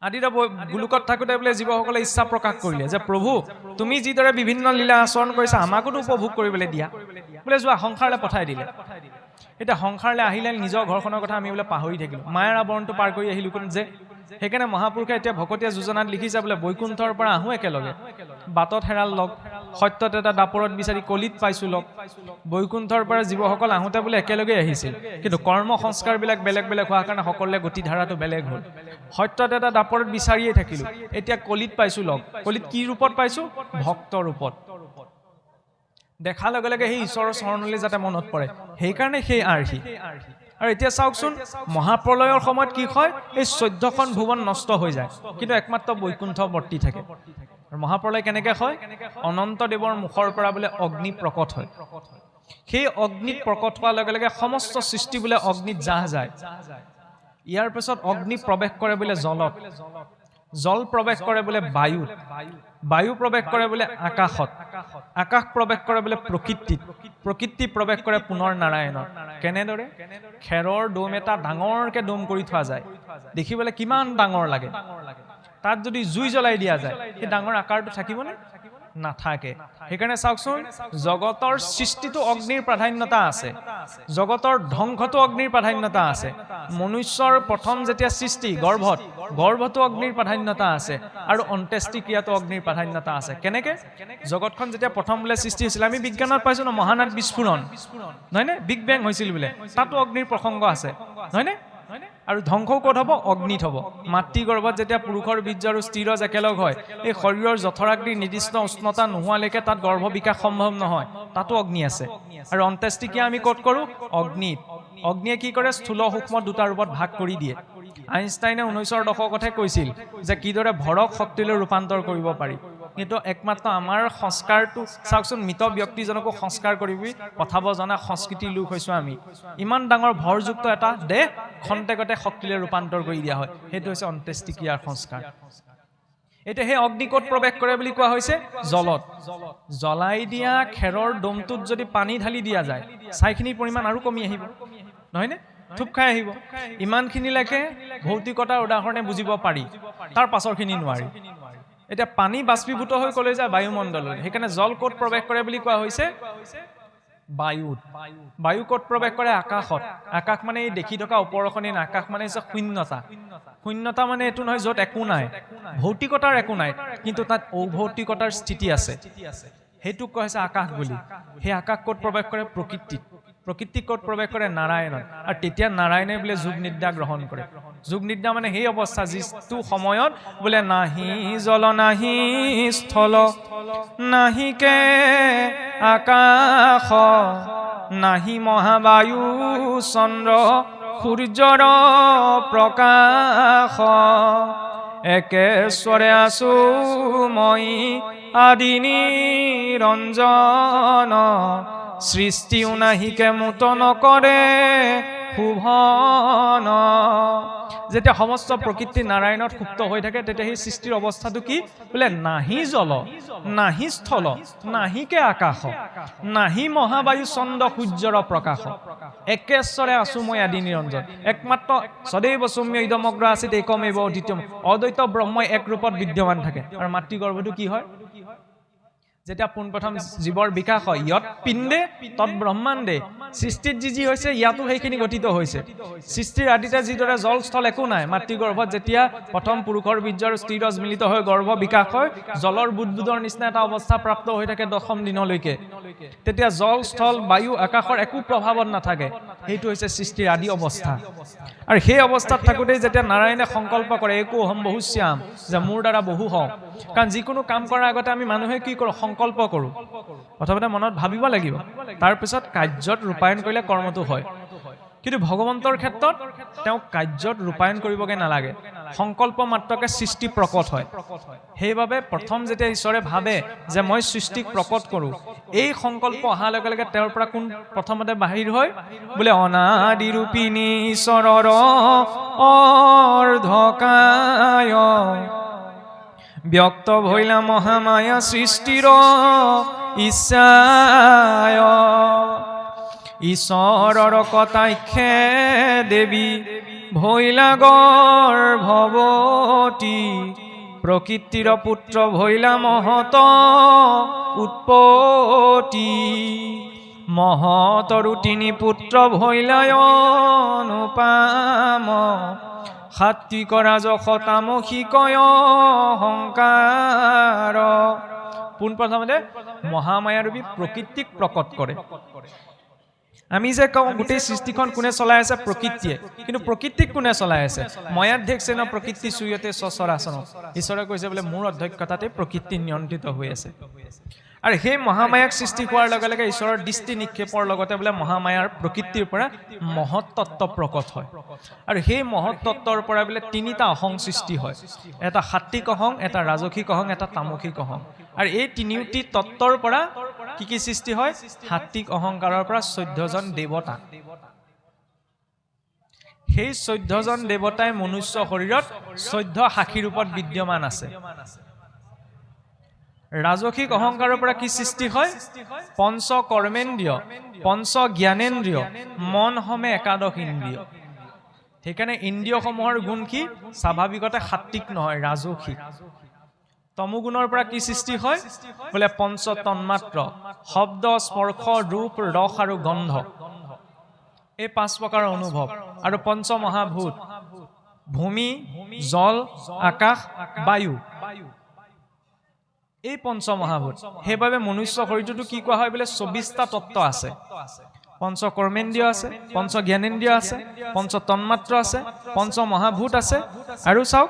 A: আদিতে গোলোকত থাকোঁতে বোলে জীৱসকলে ইচ্ছা প্ৰকাশ কৰিলে যে প্ৰভু, তুমি যিদৰে বিভিন্ন লীলা আচৰণ কৰিছা আমাকোতো উপভোগ কৰিবলৈ দিয়া, বোলে যোৱা সংসাৰলৈ পঠাই দিলে। এতিয়া সংসাৰলৈ আহিলে নিজৰ ঘৰখনৰ কথা আমি বোলে পাহৰি থাকিলোঁ, মায়াৰ আৱৰণটো পাৰ কৰি আহিলোঁ যে। সেইকাৰণে মহাপুৰুষে এতিয়া ভকতীয়া যোজনাত লিখিছে বোলে বৈকুণ্ঠৰ পৰা আহোঁ একেলগে, বাটত হেৰাল লগ, সত্যত এটা দাপৰত বিচাৰি কলিত পাইছোঁ লগ। বৈকুণ্ঠৰ পৰা জীৱসকল আহোঁতে বোলে একেলগে আহিছিল, কিন্তু কৰ্ম সংস্কাৰবিলাক বেলেগ বেলেগ হোৱাৰ কাৰণে সকলোৰে গতিধাৰাটো বেলেগ হ'ল। সত্যত এটা দাপৰত বিচাৰিয়ে থাকিলোঁ, এতিয়া কলিত পাইছোঁ লগ। কলিত কি ৰূপত পাইছোঁ? ভক্ত ৰূপত। দেখাৰ লগে লগে সেই ঈশ্বৰৰ চৰণলৈ যাতে মনত পৰে, সেইকাৰণে সেই আৰ্হি। আৰু এতিয়া চাওকচোন, মহাপ্ৰলয়ৰ সময়ত কি হয়? এই ১৪খন ভুৱন নষ্ট হৈ যায়, কিন্তু একমাত্ৰ বৈকুণ্ঠ বৰ্তি থাকে। আৰু মহাপ্ৰলয় কেনেকৈ হয়? অনন্ত দেৱৰ মুখৰ পৰা বোলে অগ্নি প্ৰকট হয়। সেই অগ্নিত প্ৰকট হোৱাৰ লগে লগে সমস্ত সৃষ্টি বোলে অগ্নিত জাহ যায়। ইয়াৰ পিছত অগ্নি প্ৰৱেশ কৰে বোলে জলত, জল প্ৰৱেশ কৰে বোলে বায়ুত, বায়ু প্ৰৱেশ কৰে বোলে আকাশত, আকাশ প্ৰৱেশ কৰে বোলে প্ৰকৃতিত, প্ৰকৃতি প্ৰৱেশ কৰে পুনৰ নাৰায়ণত। কেনেদৰে? খেৰৰ দম এটা ডাঙৰকৈ দম কৰি থোৱা যায়, দেখিবলৈ কিমান ডাঙৰ লাগে। তাত যদি জুই জ্বলাই দিয়া যায়, সেই ডাঙৰ আকাৰটো থাকিবনে? নাথাকে। সেইকাৰণে চাওকচোন, জগতৰ সৃষ্টিটো অগ্নিৰ প্ৰাধান্যতা আছে, জগতৰ ধ্বংসটো অগ্নিৰ প্ৰাধান্যতা আছে। মনুষ্যৰ প্ৰথম যেতিয়া সৃষ্টি গৰ্ভতো অগ্নিৰ প্ৰাধান্যতা আছে, আৰু অন্ত্যেষ্টিক্ৰিয়াতো অগ্নিৰ প্ৰাধান্যতা আছে। কেনেকে? জগতখন যেতিয়া প্ৰথম বোলে সৃষ্টি হৈছিল, আমি বিজ্ঞানত পাইছোঁ ন, মহানাদ বিস্ফোৰণ, নহয়নে? বিগ বেং হৈছিল বোলে, তাতো অগ্নিৰ প্ৰসংগ আছে, নহয়নে? আৰু ধ্বংসও ক'ত হ'ব অগ্নিত হ'ব মাতৃ গৰ্ভত যেতিয়া পুৰুষৰ বীৰ্য আৰু স্থিৰজ একেলগ হয় এই শৰীৰৰ জঠৰাগ্নিৰ নিৰ্দিষ্ট উষ্ণতা নোহোৱালৈকে তাত গৰ্ভ বিকাশ সম্ভৱ নহয় তাতো অগ্নি আছে আৰু অন্ত্যেষ্টিক্ৰিয়া আমি ক'ত কৰোঁ অগ্নিত অগ্নিয়ে কি কৰে স্থূল সূক্ষ্ম দুটা ৰূপত ভাগ কৰি দিয়ে আইনষ্টাইনে 19ৰ দশকতে কৈছিল যে কিদৰে ভৰক শক্তিলৈ ৰূপান্তৰ কৰিব পাৰি কিন্তু একমাত্ৰ আমাৰ সংস্কাৰটো চাওকচোন মৃত ব্যক্তিজনকো সংস্কাৰ কৰিবি পঠাব জনা সংস্কৃতিৰ লোক হৈছোঁ আমি ইমান ডাঙৰ ভৰযুক্ত এটা দেহ খন্তেকতে শক্তিলৈ ৰূপান্তৰ কৰি দিয়া হয় সেইটো হৈছে অন্ত্যেষ্টিক্ৰিয়াৰ সংস্কাৰ এতিয়া সেই অগ্নি ক'ত প্ৰৱেশ কৰে বুলি কোৱা হৈছে জলত জ্বলাই দিয়া খেৰৰ দমটোত যদি পানী ঢালি দিয়া যায় ছাইখিনিৰ পৰিমাণ আৰু কমি আহিব নহয়নে থুপ খাই আহিব ইমানখিনিলৈকে ভৌতিকতাৰ উদাহৰণে বুজিব পাৰি তাৰ পাছৰখিনি নোৱাৰি এতিয়া পানী বাষ্পীভূত হৈ ক'লৈ যায় বায়ুমণ্ডললৈ সেইকাৰণে জল ক'ত প্ৰৱেশ কৰে বুলি কোৱা হৈছে বায়ুত বায়ু ক'ত প্ৰৱেশ কৰে আকাশত আকাশ মানে এই দেখি থকা ওপৰখনি আকাশ মানে হৈছে শূন্যতা মানে এইটো নহয় য'ত একো নাই ভৌতিকতাৰ একো নাই কিন্তু তাত অভৌতিকতাৰ স্থিতি আছে সেইটোক কোৱা হৈছে আকাশ বুলি সেই আকাশ ক'ত প্ৰৱেশ কৰে প্ৰকৃতি ক'ত প্ৰৱেশ কৰে নাৰায়ণত আৰু তেতিয়া নাৰায়ণে বোলে যোগ নিদ্ৰা গ্ৰহণ কৰে যোগ নিদ্ৰা মানে সেই অৱস্থা যিটো সময়ত বোলে নাহি জল নাহি স্থল নাহিকে আকাশ নাহি মহাবায়ু চন্দ্ৰ সূৰ্যৰ প্ৰকাশ একেশ্বৰে আছো মই আদি নিৰঞ্জন সৃষ্টিও নাহিকে মুত নকৰে শুভন যেতিয়া সমস্ত প্ৰকৃতি নাৰায়ণত সুপ্ত হৈ থাকে তেতিয়া সেই সৃষ্টিৰ অৱস্থাটো কি বোলে নাহি জল নাহি স্থল নাহিকে আকাশ নাহি মহাবায়ু চন্দ্ৰ সূৰ্যৰ প্ৰকাশ একেশ্বৰে আছো মই আদি নিৰঞ্জন একমাত্ৰ সদৈৱ সৌম্য ইদমগ্ৰ আছিত একমেৱ অদ্বিতীয়ম অদ্বৈত ব্ৰহ্মই এক ৰূপত বিদ্যমান থাকে আৰু মাতৃগৰ্ভটো কি হয় যেতিয়া পোনপ্ৰথম জীৱৰ বিকাশ হয় ইয়ত পিণ্ডে তৎ ব্ৰহ্মাণ্ডে সৃষ্টিত যি হৈছে ইয়াতো সেইখিনি গঠিত হৈছে সৃষ্টিৰ আদিতে যিদৰে জল স্থল একো নাই মাতৃগৰ্ভত যেতিয়া প্ৰথম পুৰুষৰ বীৰ্য আৰু স্থিৰজ মিলিত হৈ গৰ্ভ বিকাশ হয় জলৰ বুদবুদৰ নিচিনা এটা অৱস্থা প্ৰাপ্ত হৈ থাকে 10ম দিনলৈকে তেতিয়া জল স্থল বায়ু আকাশৰ একো প্ৰভাৱত নাথাকে সেইটো হৈছে সৃষ্টিৰ আদি অৱস্থা আৰু সেই অৱস্থাত থাকোঁতে যেতিয়া নাৰায়ণে সংকল্প কৰে একো হম বহুশ্যাম যে মোৰ দ্বাৰা বহু হওঁ কাৰণ যিকোনো কাম কৰাৰ আগতে আমি মানুহে কি কৰোঁ সংকল্প কৰোঁ প্ৰথমতে মনত ভাবিব লাগিব তাৰপিছত কাৰ্যত ৰূপায়ণ কৰিলে কৰ্মটো হয় কিন্তু ভগৱন্তৰ ক্ষেত্ৰত তেওঁ কাৰ্যত ৰূপায়ণ কৰিবগৈ নালাগে সংকল্প মাত্ৰকে সৃষ্টি প্ৰকট হয় সেইবাবে প্ৰথম যেতিয়া ঈশ্বৰে ভাবে যে মই সৃষ্টিক প্ৰকট কৰোঁ এই সংকল্প অহাৰ লগে লগে তেওঁৰ পৰা কোন প্ৰথমতে বাহিৰ হয় বোলে অনাদি ৰূপিণী ঈশ্বৰৰ অৰ্ধকায় ব্যক্ত ভৈলা মহামায়া সৃষ্টিৰ ইচ্ছায় ঈশ্বৰৰ কটাক্ষে দেৱী ভৈলা গৰ্ভৱতী প্ৰকৃতিৰ পুত্ৰ ভৈলা মহত উৎপত্তি মহতৰো 3 পুত্ৰ ভৈলায় অনুপাম সাত্বিক ৰাজস তামসিকয় অহংকাৰ পোনপ্ৰথমতে মহামায়াৰূপী প্ৰকৃতিক প্ৰকট কৰে আমি যে কওঁ গোটেই সৃষ্টিখন কোনে চলাই আছে প্ৰকৃতিয়ে কিন্তু প্ৰকৃতিক কোনে চলাই আছে ময়াধ্যক্ষে ন প্ৰকৃতি সুয়তে সচৰাচৰ ঈশ্বৰে কৈছে বোলে মোৰ অধ্যক্ষতাতে প্ৰকৃতি নিয়ন্ত্ৰিত হৈ আছে আৰু সেই মহামায়াক সৃষ্টি কৰাৰ লগে লগে ঈশ্বৰৰ দৃষ্টি নিক্ষেপৰ লগতে বোলে মহামায়াৰ প্ৰকৃতিৰ পৰা মহৎ তত্ত্ব প্ৰকট হয় আৰু সেই মহৎ তত্ত্বৰ পৰা বোলে 3টা অহং সৃষ্টি হয় এটা সাত্বিক অহং এটা ৰাজসিক অহং এটা তামসিক অহং আৰু এই 3টি তত্ত্বৰ পৰা কি সৃষ্টি হয় সাত্বিক অহংকাৰৰ পৰা 14জন দেৱতা সেই 14জন দেৱতাই মনুষ্য শৰীৰত 14 সাক্ষী ৰূপত বিদ্যমান আছে ৰাজসিক অহংকাৰৰ পৰা কি সৃষ্টি হয় পঞ্চ কৰ্মেন্দ্ৰিয় পঞ্চ জ্ঞানেন্দ্ৰিয় মন হমে একাদশ ইন্দ্ৰিয় সেইকাৰণে ইন্দ্ৰিয়সমূহৰ গুণ কি স্বাভাৱিকতে সাত্বিক নহয় ৰাজসিক তমোগুণৰ পৰা কি সৃষ্টি হয় বোলে পঞ্চ তন্মাত্ৰ শব্দ স্পৰ্শ ৰূপ ৰস আৰু গন্ধ এই 5 প্ৰকাৰৰ অনুভৱ আৰু পঞ্চ মহাভূত ভূমি জল আকাশ বায়ু এই পঞ্চ মহাভূত সেইবাবে মনুষ্য শৰীৰটো কি কোৱা হয় বোলে 24টা তত্ত্ব আছে পঞ্চ কৰ্মেন্দ্ৰিয় আছে, পঞ্চ জ্ঞানেন্দ্ৰিয় আছে, পঞ্চ তন্মাত্ৰ আছে, পঞ্চ মহাভূত আছে, আৰু চাওক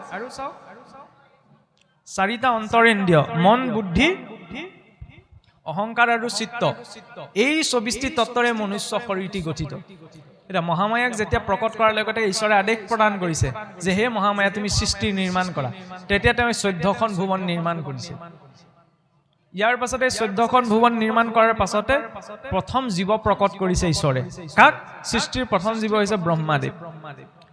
A: 4টা অন্তৰেন্দ্ৰিয় মন, বুদ্ধি, অহংকাৰ আৰু চিত্ত। এই 24টি তত্ত্বৰে মনুষ্য শৰীৰটি গঠিত। এটা মহামায়াক যেতিয়া প্ৰকট কৰাৰ লগতে ঈশ্বৰে আদেশ প্ৰদান কৰিছে যে হে মহামায়া তুমি সৃষ্টি নিৰ্মাণ কৰা, তেতিয়া তেওঁ 14খন ভুৱন নিৰ্মাণ কৰিছে। ইয়াৰ পাছতে 14খন ভুৱন নিৰ্মাণ কৰাৰ পাছতে প্ৰথম জীৱ প্ৰকট কৰিছে ঈশ্বৰে। কাক? সৃষ্টিৰ প্ৰথম জীৱ হৈছে ব্ৰহ্মাদেৱ।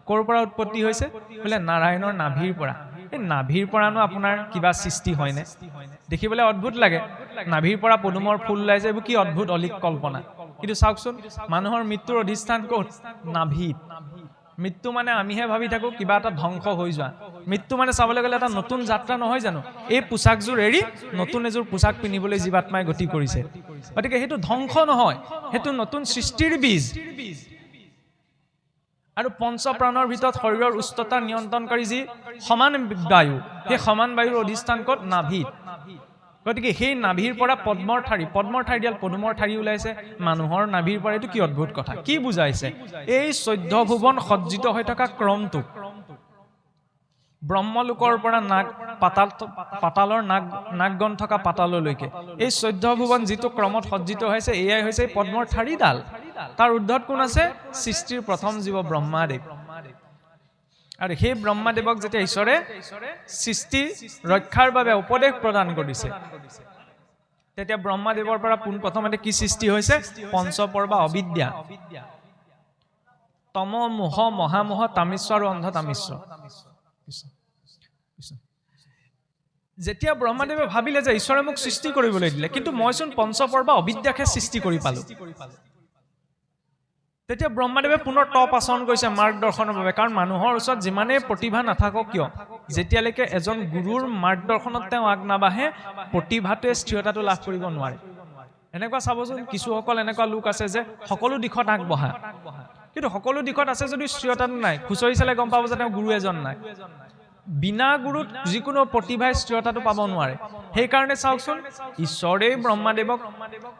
A: ক'ৰ পৰা উৎপত্তি হৈছে বোলে? নাৰায়ণৰ নাভিৰ পৰা। এই নাভিৰ পৰানো আপোনাৰ কিবা সৃষ্টি হয়নে? দেখিবলৈ অদ্ভুত লাগে, নাভিৰ পৰা পদুমৰ ফুল ওলাইছে, এইবোৰ কি অদ্ভুত অলিক কল্পনা। কিন্তু চাওকচোন, মানুহৰ মৃত্যুৰ অধিষ্ঠান ক'ত? নাভিত। মৃত্যু মানে আমিহে ভাবি থাকো কিবা এটা ধ্বংস হৈ যোৱা। মৃত্যু মানে চাবলৈ গ'লে এটা নতুন যাত্ৰা নহয় জানো? এই পোচাকযোৰ এৰি নতুন এযোৰ পোচাক পিন্ধিবলৈ জীৱাত্মাই গতি কৰিছে। গতিকে সেইটো ধ্বংস নহয়, সেইটো নতুন সৃষ্টিৰ বীজ। আৰু পঞ্চপ্ৰাণৰ ভিতৰত শৰীৰৰ উষ্ণতা নিয়ন্ত্ৰণকাৰী যি সমান বায়ু, সেই সমান বায়ুৰ অধিষ্ঠান ক'ত? নাভিত। গতিকে সেই নাভিৰ পৰা পদ্মৰ ঠাৰিডাল পদুমৰ ঠাৰি ওলাইছে মানুহৰ নাভিৰ পৰা। এইটো কি অদ্ভুত কথা! কি বুজাইছে? এই 14 ভুৱন সজ্জিত হৈ থকা ক্ৰমটো ব্ৰহ্মলোকৰ পৰা পাতালৰ নাগগণ থকা পাতাললৈকে এই 14 ভুৱন যিটো ক্ৰমত সজ্জিত হৈছে, এয়াই হৈছে পদ্মৰ ঠাৰিডাল। তাৰ ঊৰ্ধত কোন আছে? সৃষ্টিৰ প্ৰথম জীৱ ব্ৰহ্মাদেৱ। আৰু সেই ব্ৰহ্মাদেৱক যেতিয়া ঈশ্বৰে সৃষ্টি ৰক্ষাৰ বাবে উপদেশ প্ৰদান কৰিছে, তেতিয়া ব্ৰহ্মাদেৱৰ পৰা পোনপ্ৰথমতে কি সৃষ্টি হৈছে? পঞ্চপৰ বা অবিদ্যা, তম, মোহ, মহামোহ, তামিশ্ৰ আৰু অন্ধ তামিশ্ৰ। যেতিয়া ব্ৰহ্মাদেৱে ভাবিলে যে ঈশ্বৰে মোক সৃষ্টি কৰিবলৈ দিলে, কিন্তু মইচোন পঞ্চপৰ বা অবিদ্যাকে সৃষ্টি কৰি পালো, তেতিয়া ব্ৰহ্মাদেৱে পুনৰ তপ আচৰণ কৰিছে মাৰ্গদৰ্শনৰ বাবে। কাৰণ মানুহৰ ওচৰত যিমানেই প্ৰতিভা নাথাকক কিয়, যেতিয়ালৈকে এজন গুৰুৰ মাৰ্গদৰ্শনত তেওঁ আগ নাবাঢ়ে, প্ৰতিভাটোৱে স্থিৰতাটো লাভ কৰিব নোৱাৰে। এনেকুৱা চাবচোন, কিছুসকল এনেকুৱা লোক আছে যে সকলো দিশত আগবঢ়া, কিন্তু সকলো দিশত আছে যদি স্থিৰতাটো নাই। খুচৰি চালে গম পাব যে তেওঁ গুৰু এজন নাই। বিনা গুৰুত যিকোনো প্ৰতিভাই স্থিৰতাটো পাব নোৱাৰে। সেইকাৰণে চাওকচোন, ঈশ্বৰেই ব্ৰহ্মাদেৱক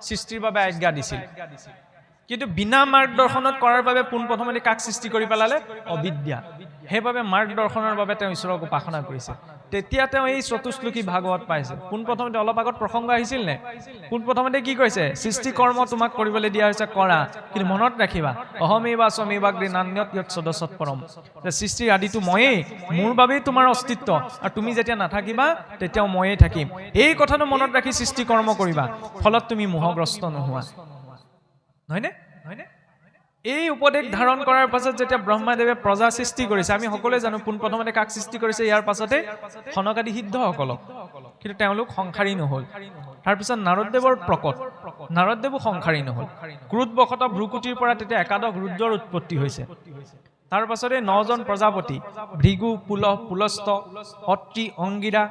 A: সৃষ্টিৰ বাবে আজ্ঞা দিছিল, কিন্তু বিনা মাৰ্গদৰ্শনত কৰাৰ বাবে পোনপ্ৰথমতে কাক সৃষ্টি কৰি পেলালে? অবিদ্যা। সেইবাবে মাৰ্গদৰ্শনৰ বাবে তেওঁ ঈশ্বৰক উপাসনা কৰিছে। তেতিয়া তেওঁ এই চতুশ্লোকী ভাগৱত পাইছে। পোনপ্ৰথমতে অলপ আগত প্ৰসংগ আহিছিল নে? পোনপ্ৰথমতে কি কৈছে? সৃষ্টি কৰ্ম তোমাক কৰিবলৈ দিয়া হৈছে, কৰা, কিন্তু মনত ৰাখিবা অহমেবা স্বমেৱাগ্ৰে নান্যত য়ৎ সদসৎ পৰম। সৃষ্টিৰ আদিটো ময়েই, মোৰ বাবেই তোমাৰ অস্তিত্ব, আৰু তুমি যেতিয়া নাথাকিবা তেতিয়াও ময়েই থাকিম। এই কথাটো মনত ৰাখি সৃষ্টি কৰ্ম কৰিবা, ফলত তুমি মোহগ্ৰস্ত নোহোৱা। নহয়নে? এই উপদেশ ধাৰণ কৰাৰ পাছত যেতিয়া ব্ৰহ্মাদেৱে প্ৰজা সৃষ্টি কৰিছে, আমি সকলোৱে জানো পোনপ্ৰথমতে কাক সৃষ্টি কৰিছে? ইয়াৰ পাছতে সনকাদি সিদ্ধসকলক, কিন্তু তেওঁলোক সংসাৰী নহল। তাৰপিছত নাৰদদেৱৰ প্ৰকট, নাৰদদেৱো সংসাৰী নহল। ক্ৰোধবশতঃ ভ্ৰুকুটিৰ পৰা তেতিয়া একাদশ ৰুদ্ৰৰ উৎপত্তি হৈছে। তাৰ পাছতে 9জন প্ৰজাপতি, ভৃগু, পুলহ, পুলস্ত, অত্ৰি, অংগিৰা,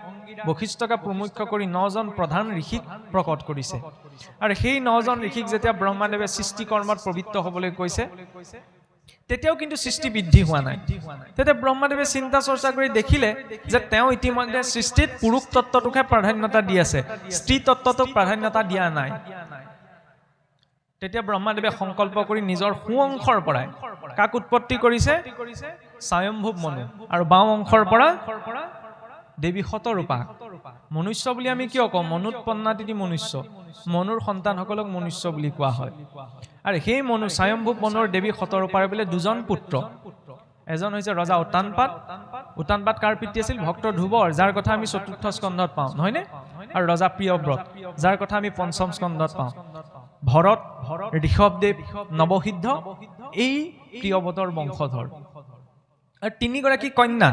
A: বশিষ্ঠকে প্ৰমুখ্য কৰি 9জন প্ৰধান ঋষিক প্ৰকট কৰিছে। আৰু সেই 9জন ঋষিক যেতিয়া ব্ৰহ্মাদেৱে সৃষ্টি কৰ্মত প্ৰবৃত্ত হবলৈ কৈছে, তেতিয়াও কিন্তু সৃষ্টি বৃদ্ধি হোৱা নাই। তেতিয়া ব্ৰহ্মাদেৱে চিন্তা চৰ্চা কৰি দেখিলে যে তেওঁ ইতিমধ্যে সৃষ্টিত পুৰুষ তত্ত্বটোকহে প্ৰাধান্যতা দি আছে, স্ত্ৰী তত্ত্বটোক প্ৰাধান্যতা দিয়া নাই। তেতিয়া ব্ৰহ্মাদেৱে সংকল্প কৰি নিজৰ সোঁ অংশৰ পৰাই কাক উৎপত্তি কৰিছে? স্বয়ম্ভুৱ মনু। আৰু বাওঁ অংশৰ পৰা দেৱী শতৰূপা। মনুষ্য বুলি আমি কিয় কওঁ? মনুৎপন্নাতিথি মনুষ্য, মনুৰ সন্তানসকলক মনুষ্য বুলি কোৱা হয়। আৰু সেই মনু, স্বয়ম্ভুৱ মনুৰ দেৱী শতৰূপাৰে বোলে 2জন পুত্ৰ। এজন হৈছে ৰজা উত্তানপাদ। উত্তানপাদ কাৰ পিতৃ আছিল? ভক্ত ধ্ৰুৱৰ, যাৰ কথা আমি 4ৰ্থ স্কন্ধত পাওঁ, নহয়নে? আৰু ৰজা প্ৰিয়ব্ৰত, যাৰ কথা আমি 5ম স্কন্ধত পাওঁ। ভৰত, ঋষভদেৱ, নৱসিদ্ধ এই প্ৰিয়ব্ৰতৰ বংশধৰ। আৰু 3গৰাকী কন্যা।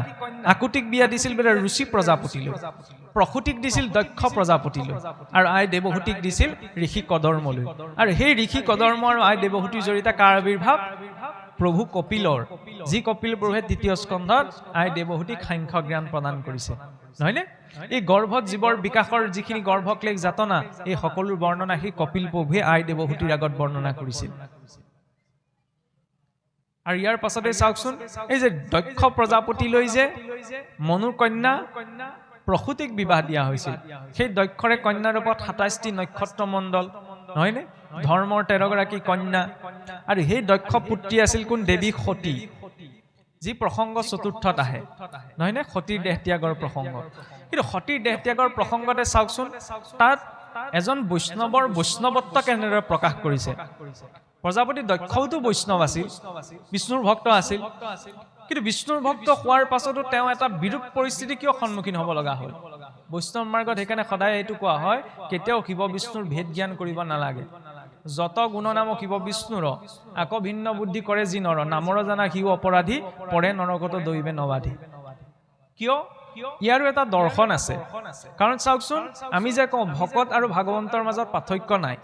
A: আকুতিক বিয়া দিছিল বোলে ৰুচি প্ৰজাপতিলৈ, প্ৰসূতিক দিছিল দক্ষ প্ৰজাপতিলৈ, আৰু আই দেৱহূতিক দিছিল ঋষি কদৰ্মলৈ। আৰু সেই ঋষি কদৰ্ম আৰু আই দেৱহূতিৰ জৰিয়তে কাৰ আৱিৰ্ভাৱ? প্ৰভু কপিলৰ, যি কপিল প্ৰভুৱে 3য় স্কন্ধত আই দেৱহূতিক সাংখ্য জ্ঞান প্ৰদান কৰিছে, নহয়নে? এই গৰ্ভত জীৱৰ বিকাশৰ যিখিনি গৰ্ভক্লেশ যাতনা, এই সকলোৰ বৰ্ণনা সেই কপিল প্ৰভুৱে আই দেৱহূতিৰ আগত বৰ্ণনা কৰিছিল। আৰু ইয়াৰ পাছতে চাওকচোন, এই যে দক্ষ প্ৰজাপতিলৈ যে মনুৰ কন্যা প্ৰসূতিক বিবাহ দিয়া হৈছিল, সেই দক্ষৰে কন্যা ৰূপত 27টি নক্ষত্ৰ মণ্ডল, নহয়নে? ধৰ্মৰ 13 গৰাকী কন্যা আৰু সেই দক্ষ পুত্ৰী আছিল কোন দেৱী সতী যি প্ৰসংগ চতুৰ্থত আহে নহয়নে সতীৰ দেহ ত্যাগৰ প্ৰসংগ কিন্তু সতীৰ দেহ ত্যাগৰ প্ৰসংগতে চাওকচোন তাত এজন বৈষ্ণৱৰ বৈষ্ণৱত্ব কেনেদৰে প্ৰকাশ কৰিছে প্ৰজাপতি দক্ষওতো বৈষ্ণৱ আছিল বিষ্ণুৰ ভক্ত আছিল কিন্তু বিষ্ণুৰ ভক্ত হোৱাৰ পাছতো তেওঁ এটা বিৰূপ পৰিস্থিতি কিয় সন্মুখীন হ'ব লগা হ'ল বৈষ্ণৱ মাৰ্গত সেইকাৰণে সদায় এইটো কোৱা হয় কেতিয়াও শিৱ বিষ্ণুৰ ভেদ জ্ঞান কৰিব নালাগে যত গুণ নাম শিৱ বিষ্ণুৰ আকৌ ভিন্ন বুদ্ধি কৰে যি নৰ নামৰ জানা শিৱ অপৰাধী পৰে নৰকত দৈবে নবাধি কিয় ইয়াৰো এটা দৰ্শন আছে কাৰণ চাওকচোন আমি যে কওঁ ভকত আৰু ভাগৱন্তৰ মাজত পাৰ্থক্য নাই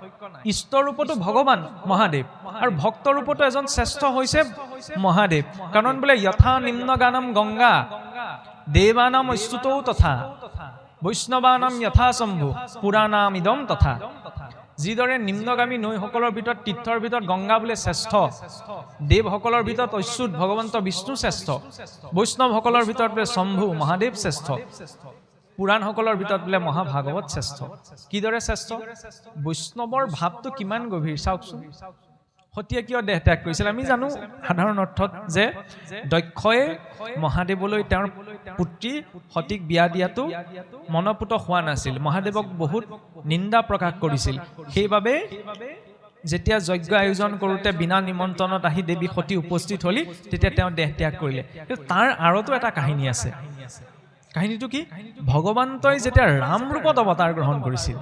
A: ইষ্ট ৰূপতো ভগৱান মহাদেৱ আৰু ভক্ত ৰূপতো এজন শ্ৰেষ্ঠ হৈছে মহাদেৱ কাৰণ বোলে যথা নিম্ন গানম গংগা দেৱানাম স্তুতৌ তথা বৈষ্ণৱানাম যথা শম্ভু পুৰাণাম ইদম তথা যিদৰে নিম্নগামী নৈসকলৰ ভিতৰত তীৰ্থৰ ভিতৰত গংগা বোলে শ্ৰেষ্ঠ দেৱসকলৰ ভিতৰত অচ্যুত ভগৱন্ত বিষ্ণু শ্ৰেষ্ঠ বৈষ্ণৱসকলৰ ভিতৰত বোলে শম্ভু মহাদেৱ শ্ৰেষ্ঠ পুৰাণসকলৰ ভিতৰত বোলে মহাভাগৱত শ্ৰেষ্ঠ কিদৰে শ্ৰেষ্ঠ বৈষ্ণৱৰ ভাৱটো কিমান গভীৰ চাওকচোন সতীয়ে কিয় দেহ ত্যাগ কৰিছিল আমি জানো সাধাৰণ অৰ্থত যে দক্ষয়ে মহাদেৱলৈ তেওঁৰ পুত্ৰী সতীক বিয়া দিয়াটো মনপুত হোৱা নাছিল মহাদেৱক বহুত নিন্দা প্ৰকাশ কৰিছিল সেইবাবে যেতিয়া যজ্ঞ আয়োজন কৰোঁতে বিনা নিমন্ত্ৰণত আহি দেৱী সতী উপস্থিত হলি তেতিয়া তেওঁ দেহ ত্যাগ কৰিলে তাৰ আৰতো এটা কাহিনী আছে কাহিনীটো কি ভগৱন্তই যেতিয়া ৰাম ৰূপত অৱতাৰ গ্ৰহণ কৰিছিল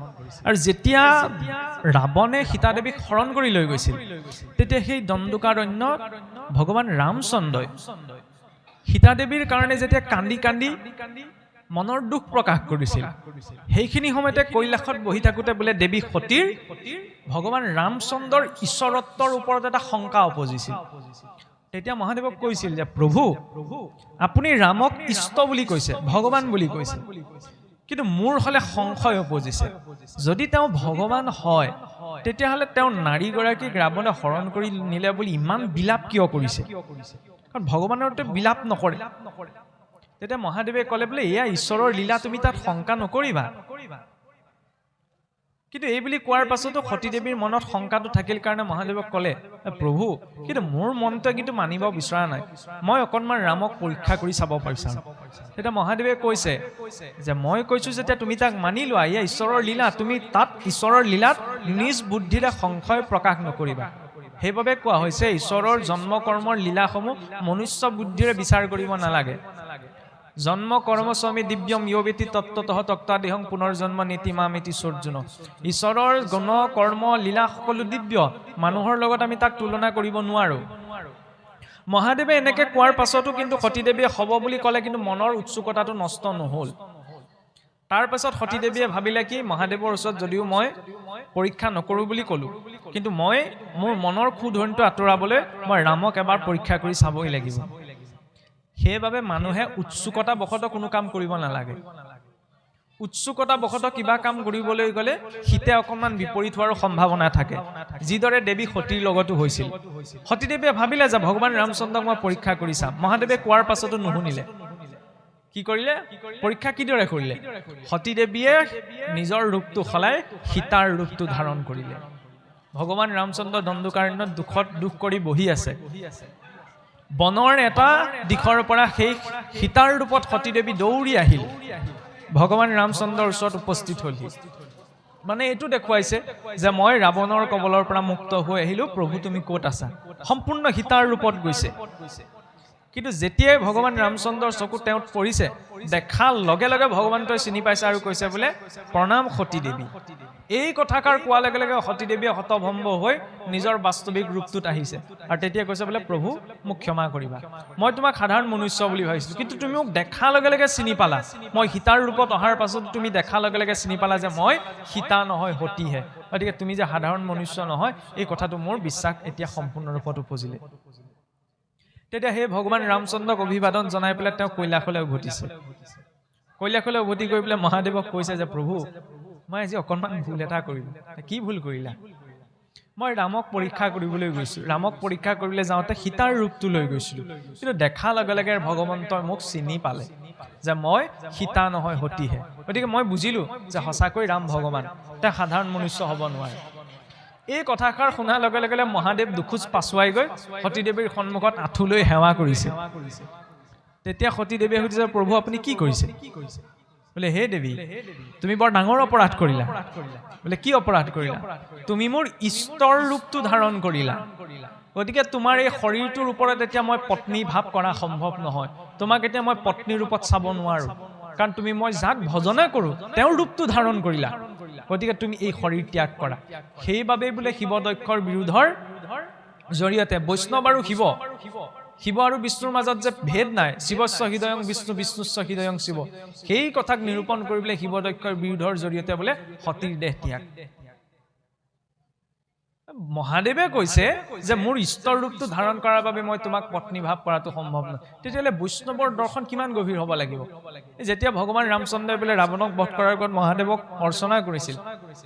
A: আৰু যেতিয়া ৰাৱণে সীতা দেৱীক হৰণ কৰি লৈ গৈছিল তেতিয়া সেই দণ্ডুকাৰণ্যত ভগৱান ৰামচন্দ্ৰই সীতা দেৱীৰ কাৰণে যেতিয়া কান্দি কান্দি মনৰ দুখ প্ৰকাশ কৰিছিল সেইখিনি সময়তে কৈলাশত বহি থাকোঁতে বোলে দেৱী সতীৰ ভগৱান ৰামচন্দ্ৰৰ ঈশ্বৰত্বৰ ওপৰত এটা শংকা উপজিছিল তেতিয়া মহাদেৱক কৈছিল যে প্ৰভু আপুনি ৰামক ইষ্ট বুলি কৈছে ভগৱান বুলি কৈছে কিন্তু মোৰ হলে সংশয় উপজিছে যদি তেওঁ ভগৱান হয় তেতিয়াহ'লে তেওঁ নাৰীগৰাকীক ৰাৱণে হৰণ কৰি নিলে বুলি ইমান বিলাপ কিয় কৰিছে কাৰণ ভগৱানৰতে বিলাপ নকৰে তেতিয়া মহাদেৱে ক'লে বোলে এয়া ঈশ্বৰৰ লীলা তুমি তাত শংকা নকৰিবা কিন্তু এই বুলি কোৱাৰ পাছতো সতীদেৱীৰ মনত শংকাটো থাকিল কাৰণে মহাদেৱক ক'লে প্ৰভু কিন্তু মোৰ মনটোৱে কিন্তু মানিব বিচৰা নাই মই অকণমান ৰামক পৰীক্ষা কৰি চাব পাৰিছোঁ তেতিয়া মহাদেৱে কৈছে যে মই কৈছোঁ যেতিয়া তুমি তাক মানি লোৱা এয়া ঈশ্বৰৰ লীলা তুমি তাত ঈশ্বৰৰ লীলাত নিজ বুদ্ধিৰে সংশয় প্ৰকাশ নকৰিবা সেইবাবে কোৱা হৈছে ঈশ্বৰৰ জন্ম কৰ্মৰ লীলাসমূহ মনুষ্য বুদ্ধিৰে বিচাৰ কৰিব নালাগে জন্ম কৰ্ম স্বামী দিব্যম য়োবেতি তত্ত্বতঃ তক্তাদেহং পুনৰ্জন্ম নীতি মামেতি সৰ্জুন ঈশ্বৰৰ গুণ কৰ্ম লীলা সকলো দিব্য মানুহৰ লগত আমি তাক তুলনা কৰিব নোৱাৰো মহাদেৱে এনেকে কোৱাৰ পাছতো কিন্তু সতীদেৱীয়ে হ'ব বুলি ক'লে কিন্তু মনৰ উৎসুকতাটো নষ্ট নহ'ল তাৰ পাছত সতীদেৱীয়ে ভাবিলে কি মহাদেৱৰ ওচৰত যদিও মই পৰীক্ষা নকৰোঁ বুলি ক'লোঁ কিন্তু মই মোৰ মনৰ ক্ষুধৰণটো আঁতৰাবলৈ মই ৰামক এবাৰ পৰীক্ষা কৰি চাবই লাগিব সেইবাবে মানুহে উৎসুকতা বশত কোনো কাম কৰিব নালাগে উৎসুকতা বশত কিবা কাম কৰিবলৈ গ'লে হিতে অকণমান বিপৰীত হোৱাৰ সম্ভাৱনা থাকে যিদৰে দেৱী সতীৰ লগতো হৈছিল সতীদেৱীয়ে ভাবিলে যে ভগৱান ৰামচন্দ্ৰক মই পৰীক্ষা কৰি চাম মহাদেৱে কোৱাৰ পাছতো নুশুনিলে কি কৰিলে পৰীক্ষা কিদৰে কৰিলে সতীদেৱীয়ে নিজৰ ৰূপটো সলাই সীতাৰ ৰূপটো ধাৰণ কৰিলে ভগৱান ৰামচন্দ্ৰ দণ্ডুকাৰণ্যত দুখ কৰি বহি আছে বনৰ এটা দিশৰ পৰা সেই সীতাৰ ৰূপত সতীদেৱী দৌৰি আহিল ভগৱান ৰামচন্দ্ৰৰ ওচৰত উপস্থিত হ'লহি মানে এইটো দেখুৱাইছে যে মই ৰাৱণৰ কবলৰ পৰা মুক্ত হৈ আহিলো প্ৰভু তুমি ক'ত আছা সম্পূৰ্ণ সীতাৰ ৰূপত গৈছে কিন্তু যেতিয়াই ভগৱান ৰামচন্দ্ৰৰ চকু তেওঁত পৰিছে দেখা লগে লগে ভগৱন্তই চিনি পাইছে আৰু কৈছে বোলে প্ৰণাম সতীদেৱী এই কথাকাৰ কোৱাৰ লগে লগে সতীদেৱীয়ে হতভম্ব হৈ নিজৰ বাস্তৱিক ৰূপটোত আহিছে আৰু তেতিয়া কৈছে বোলে প্ৰভু মোক ক্ষমা কৰিবা মই তোমাক সাধাৰণ মনুষ্য বুলি ভাবিছিলো কিন্তু তুমি মোক দেখা লগে লগে চিনি পালা মই সীতাৰ ৰূপত অহাৰ পাছত তুমি দেখা লগে লগে চিনি পালা যে মই সীতা নহয় সতীহে গতিকে তুমি যে সাধাৰণ মনুষ্য নহয় এই কথাটো মোৰ বিশ্বাস এতিয়া সম্পূৰ্ণ ৰূপত উপজিলে তেতিয়া সেই ভগৱান ৰামচন্দ্ৰক অভিবাদন জনাই পেলাই তেওঁ কৈলাশলৈ উভতিছে কৈলাশলৈ উভতি গৈ পেলাই মহাদেৱক কৈছে যে প্ৰভু মই আজি অকণমান ভুল এটা কৰিলোঁ কি ভুল কৰিলা মই ৰামক পৰীক্ষা কৰিবলৈ গৈছোঁ ৰামক পৰীক্ষা কৰিবলৈ যাওঁতে সীতাৰ ৰূপটো লৈ গৈছিলোঁ কিন্তু দেখা লগে লগে ভগৱন্তই মোক চিনি পালে যে মই সীতা নহয় সতীহে গতিকে মই বুজিলোঁ যে সঁচাকৈ ৰাম ভগৱান তেওঁ সাধাৰণ মনুষ্য হ'ব নোৱাৰে এই কথাষাৰ শুনাৰ লগে লগে মহাদেৱ দুখোজ পাছুৱাই গৈ সতীদেৱীৰ সন্মুখত আঁঠু লৈ সেৱা কৰিছে। তেতিয়া সতীদেৱীয়ে সুধিছে, প্ৰভু আপুনি কি কৰিছে? বোলে, হে দেৱী, তুমি বৰ ডাঙৰ অপৰাধ কৰিলা। বোলে, কি অপৰাধ কৰিলা? তুমি মোৰ ইষ্টৰ ৰূপটো ধাৰণ কৰিলা, গতিকে তোমাৰ এই শৰীৰটোৰ ওপৰত এতিয়া মই পত্নী ভাৱ কৰা সম্ভৱ নহয়। তোমাক এতিয়া মই পত্নীৰ ৰূপত চাব নোৱাৰো, কাৰণ তুমি মই যাক ভজনা কৰোঁ তেওঁৰ ৰূপটো ধাৰণ কৰিলা, গতিকে তুমি এই শৰীৰ ত্যাগ কৰা। সেইবাবেই বোলে শিৱদক্ষৰ বিৰোধৰ জৰিয়তে বৈষ্ণৱ আৰু শিৱ আৰু বিষ্ণুৰ মাজত যে ভেদ নাই, শিৱস্ব হৃদয়ং বিষ্ণু বিষ্ণুস্ব হৃদয়ং শিৱ, সেই কথাক নিৰূপণ কৰিবলৈ শিৱদক্ষৰ বিৰোধৰ জৰিয়তে বোলে সতীৰ দেহ ত্যাগ। মহাদেৱে কৈছে যে মোৰ ইষ্টৰ ৰূপটো ধাৰণ কৰাৰ বাবে মই তোমাক পত্নী ভাৱ কৰাটো সম্ভৱ নহয়। তেতিয়াহ'লে বৈষ্ণৱৰ দৰ্শন কিমান গভীৰ হ'ব লাগিব? যেতিয়া ভগৱান ৰামচন্দ্ৰই বোলে ৰাৱণক বধ কৰাৰ আগত মহাদেৱক অৰ্চনা কৰিছিল,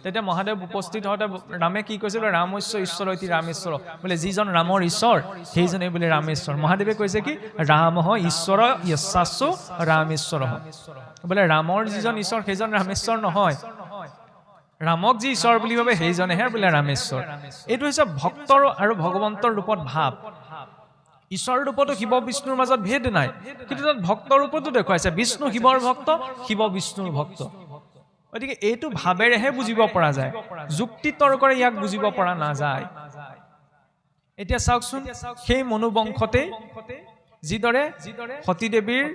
A: তেতিয়া মহাদেৱ উপস্থিত হওঁতে ৰামে কি কৈছিল? ৰামস্য ঈশ্বৰ ইতি ৰামেশ্বৰ, বোলে যিজন ৰামৰ ঈশ্বৰ সেইজনে বোলে ৰামেশ্বৰ। মহাদেৱে কৈছে কি? ৰামঃ ঈশ্বৰ য়স্যাসু ৰামেশ্বৰ, বোলে ৰামৰ যিজন ঈশ্বৰ সেইজন ৰামেশ্বৰ নহয়, ৰামক যি ঈশ্বৰ বুলি ভাবে সেইজনেহে বোলে ৰামেশ্বৰ। এইটো হৈছে ভক্তৰ আৰু ভগৱন্তৰ ৰূপত ভাৱ। ঈশ্বৰৰ ৰূপতো শিৱ বিষ্ণুৰ মাজত ভেদ নাই, কিন্তু তাত ভক্তৰ ৰূপতো দেখুৱাইছে বিষ্ণু শিৱৰ ভক্ত, শিৱ বিষ্ণুৰ ভক্ত। গতিকে এইটো ভাৱেৰেহে বুজিব পৰা যায়, যুক্তি তৰ্কৰে ইয়াক বুজিব পৰা নাযায়। এতিয়া চাওকচোন, সেই মনুবংশতেই যিদৰে সতীদেৱীৰ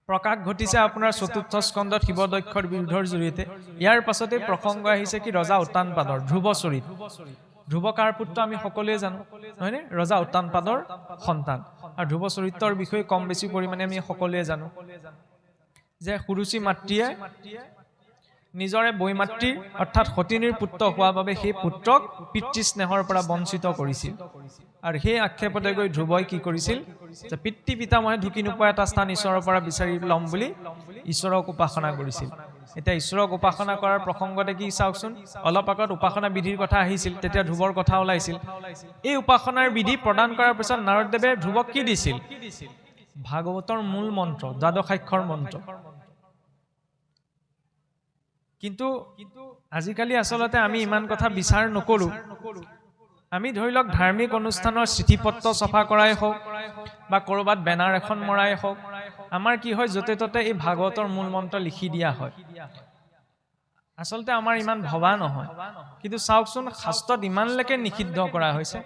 A: প্ৰকাশ ঘটিছে আপোনাৰ চতুৰ্থ স্কন্ধত শিৱদক্ষৰ বিৰোধৰ জৰিয়তে। ইয়াৰ পাছতে প্ৰসংগ আহিছে কি? ৰজা উত্তানপাদৰ ধ্ৰুৱ চৰিত। ধ্ৰুৱ কাৰ পুত্ৰ আমি সকলোৱে জানো, হয়নে? ৰজা উত্তানপাদৰ সন্তান। আৰু ধ্ৰুৱ চৰিত্ৰৰ বিষয়ে কম বেছি পৰিমাণে আমি সকলোৱে জানো যে সুৰুচি মাতৃয়ে নিজৰে বৈমাতৃ অৰ্থাৎ সতিনীৰ পুত্ৰ হোৱাৰ বাবে সেই পুত্ৰক পিতৃ স্নেহৰ পৰা বঞ্চিত কৰিছিল। আৰু সেই আক্ষেপতে গৈ ধ্ৰুৱই কি কৰিছিল? যে পিতৃ পিতামহে ঢুকি নোপোৱা এটা স্থান ঈশ্বৰৰ পৰা বিচাৰি ল'ম বুলি ঈশ্বৰক উপাসনা কৰিছিল। এতিয়া ঈশ্বৰক উপাসনা কৰাৰ প্ৰসংগতে কি চাওকচোন, অলপ আগত উপাসনা বিধিৰ কথা আহিছিল, তেতিয়া ধ্ৰুৱৰ কথা ওলাইছিল। এই উপাসনাৰ বিধি প্ৰদান কৰাৰ পিছত নাৰদদেৱে ধ্ৰুৱক কি দিছিল? ভাগৱতৰ মূল মন্ত্ৰ, দ্বাদশাক্ষৰ মন্ত্ৰ। কিন্তু আজিকালি আচলতে আমি ইমান কথা বিচাৰ নকৰোঁ। আমি ধৰি লওক ধাৰ্মিক অনুষ্ঠানৰ চিঠিপত্ৰ চফা কৰাই হওক বা ক'ৰবাত বেনাৰ এখন মৰাই হওক, আমাৰ কি হয়, য'তে ত'তে এই ভাগৱতৰ মূল মন্ত্ৰ লিখি দিয়া হয়। আচলতে আমাৰ ইমান ভবা নহয়, কিন্তু চাওকচোন শাস্ত্ৰত ইমানলৈকে নিষিদ্ধ কৰা হৈছে,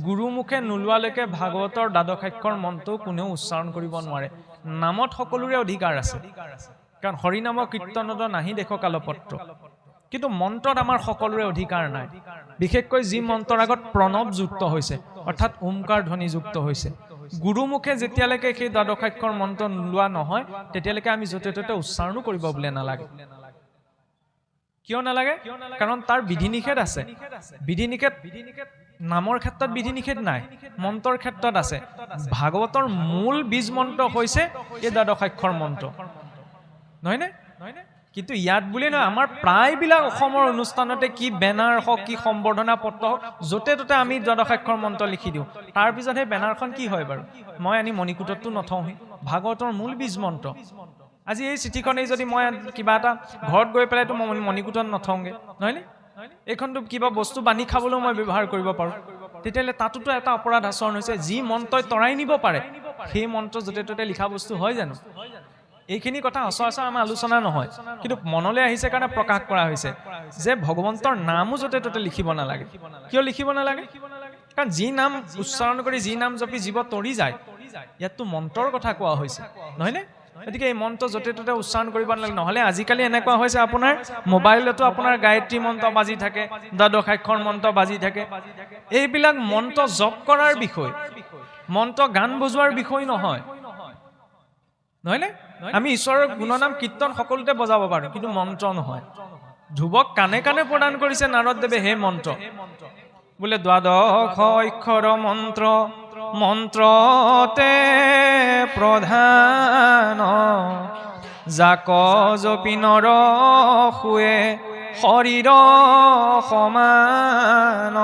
A: গুৰুমুখে নোলোৱালৈকে ভাগৱতৰ দ্বাদশাক্ষৰ মন্ত্ৰও কোনেও উচ্চাৰণ কৰিব নোৱাৰে। নামত সকলোৰে অধিকাৰ আছে, কাৰণ হৰিনাম কীৰ্তনত নাহি দেখো কালপত্ৰ, কিন্তু মন্ত্ৰত আমাৰ সকলোৰে অধিকাৰ নাই। বিশেষকৈ যি মন্ত্ৰৰ আগত প্ৰণৱ যুক্ত হৈছে, অৰ্থাৎ ওমকাৰ ধ্বনি যুক্ত হৈছে, গুৰুমুখে যেতিয়ালৈকে সেই দ্বাদশাক্ষৰ মন্ত্ৰ নোলোৱা নহয় তেতিয়ালৈকে আমি য'তে ত'তে উচ্চাৰণো কৰিব বোলে নালাগে। কিয় নালাগে? কাৰণ তাৰ বিধি নিষেধ আছে। বিধি নিষেধ নামৰ ক্ষেত্ৰত বিধি নিষেধ নাই, মন্ত্ৰৰ ক্ষেত্ৰত আছে। ভাগৱতৰ মূল বীজ মন্ত্ৰ হৈছে এই দ্বাদশাক্ষৰ মন্ত্ৰ, নহয়নে? কিন্তু ইয়াত বুলি নহয়, আমাৰ প্ৰায়বিলাক অসমৰ অনুষ্ঠানতে কি বেনাৰ হওক, কি সম্বৰ্ধনা পত্ৰ হওক, য'তে ত'তে আমি দ্বাদশাক্ষৰ মন্ত্ৰ লিখি দিওঁ। তাৰপিছত সেই বেনাৰখন কি হয় বাৰু? মই আনি মণিকূটততো নথওঁহি, ভাগৱতৰ মূল বীজ মন্ত্ৰ। আজি এই চিঠিখনেই যদি মই কিবা এটা ঘৰত গৈ পেলাইতো মই মণিকূটত নথওঁগে, নহয়নে? এইখনতো কিবা বস্তু বান্ধি খাবলৈও মই ব্যৱহাৰ কৰিব পাৰোঁ। তেতিয়াহ'লে তাতোতো এটা অপৰাধ আচৰণ হৈছে। যি মন্ত্ৰই তৰাই নিব পাৰে সেই মন্ত্ৰ য'তে ত'তে লিখা বস্তু হয় জানো? এইখিনি কথা সচৰাচৰ আমাৰ আলোচনা নহয়, কিন্তু মনলৈ আহিছে কাৰণে প্ৰকাশ কৰা হৈছে যে ভগৱন্তৰ নামো য'তে ত'তে লিখিব নালাগে। কিয় লিখিব নালাগে? কাৰণ যি নাম উচ্চাৰণ কৰি, যি নাম জপি জীৱ তৰি যায়, ইয়াততো মন্ত্ৰৰ কথা কোৱা হৈছে, নহয়নে? গতিকে এই মন্ত্ৰ য'তে ত'তে উচ্চাৰণ কৰিব নালাগে। নহ'লে আজিকালি এনেকুৱা হৈছে, আপোনাৰ মোবাইলতো আপোনাৰ গায়ত্ৰী মন্ত্ৰ বাজি থাকে, দ্বাদশাক্ষৰ মন্ত্ৰ বাজি থাকে। এইবিলাক মন্ত্ৰ জপ কৰাৰ বিষয়, মন্ত্ৰ গান বজোৱাৰ বিষয় নহয়, নহয়নে? আমি ঈশ্বৰৰ গুণনাম কীৰ্তন সকলোতে বজাব পাৰোঁ, কিন্তু মন্ত্ৰ নহয়। ধ্ৰুৱক কাণে কাণে প্ৰদান কৰিছে নাৰদদেৱে সেই মন্ত্ৰ, বোলে দ্বাদশ অক্ষৰ মন্ত্ৰ, মন্ত্ৰতে প্ৰধান, যাক জপি নৰ শুৱে শৰীৰ সমান।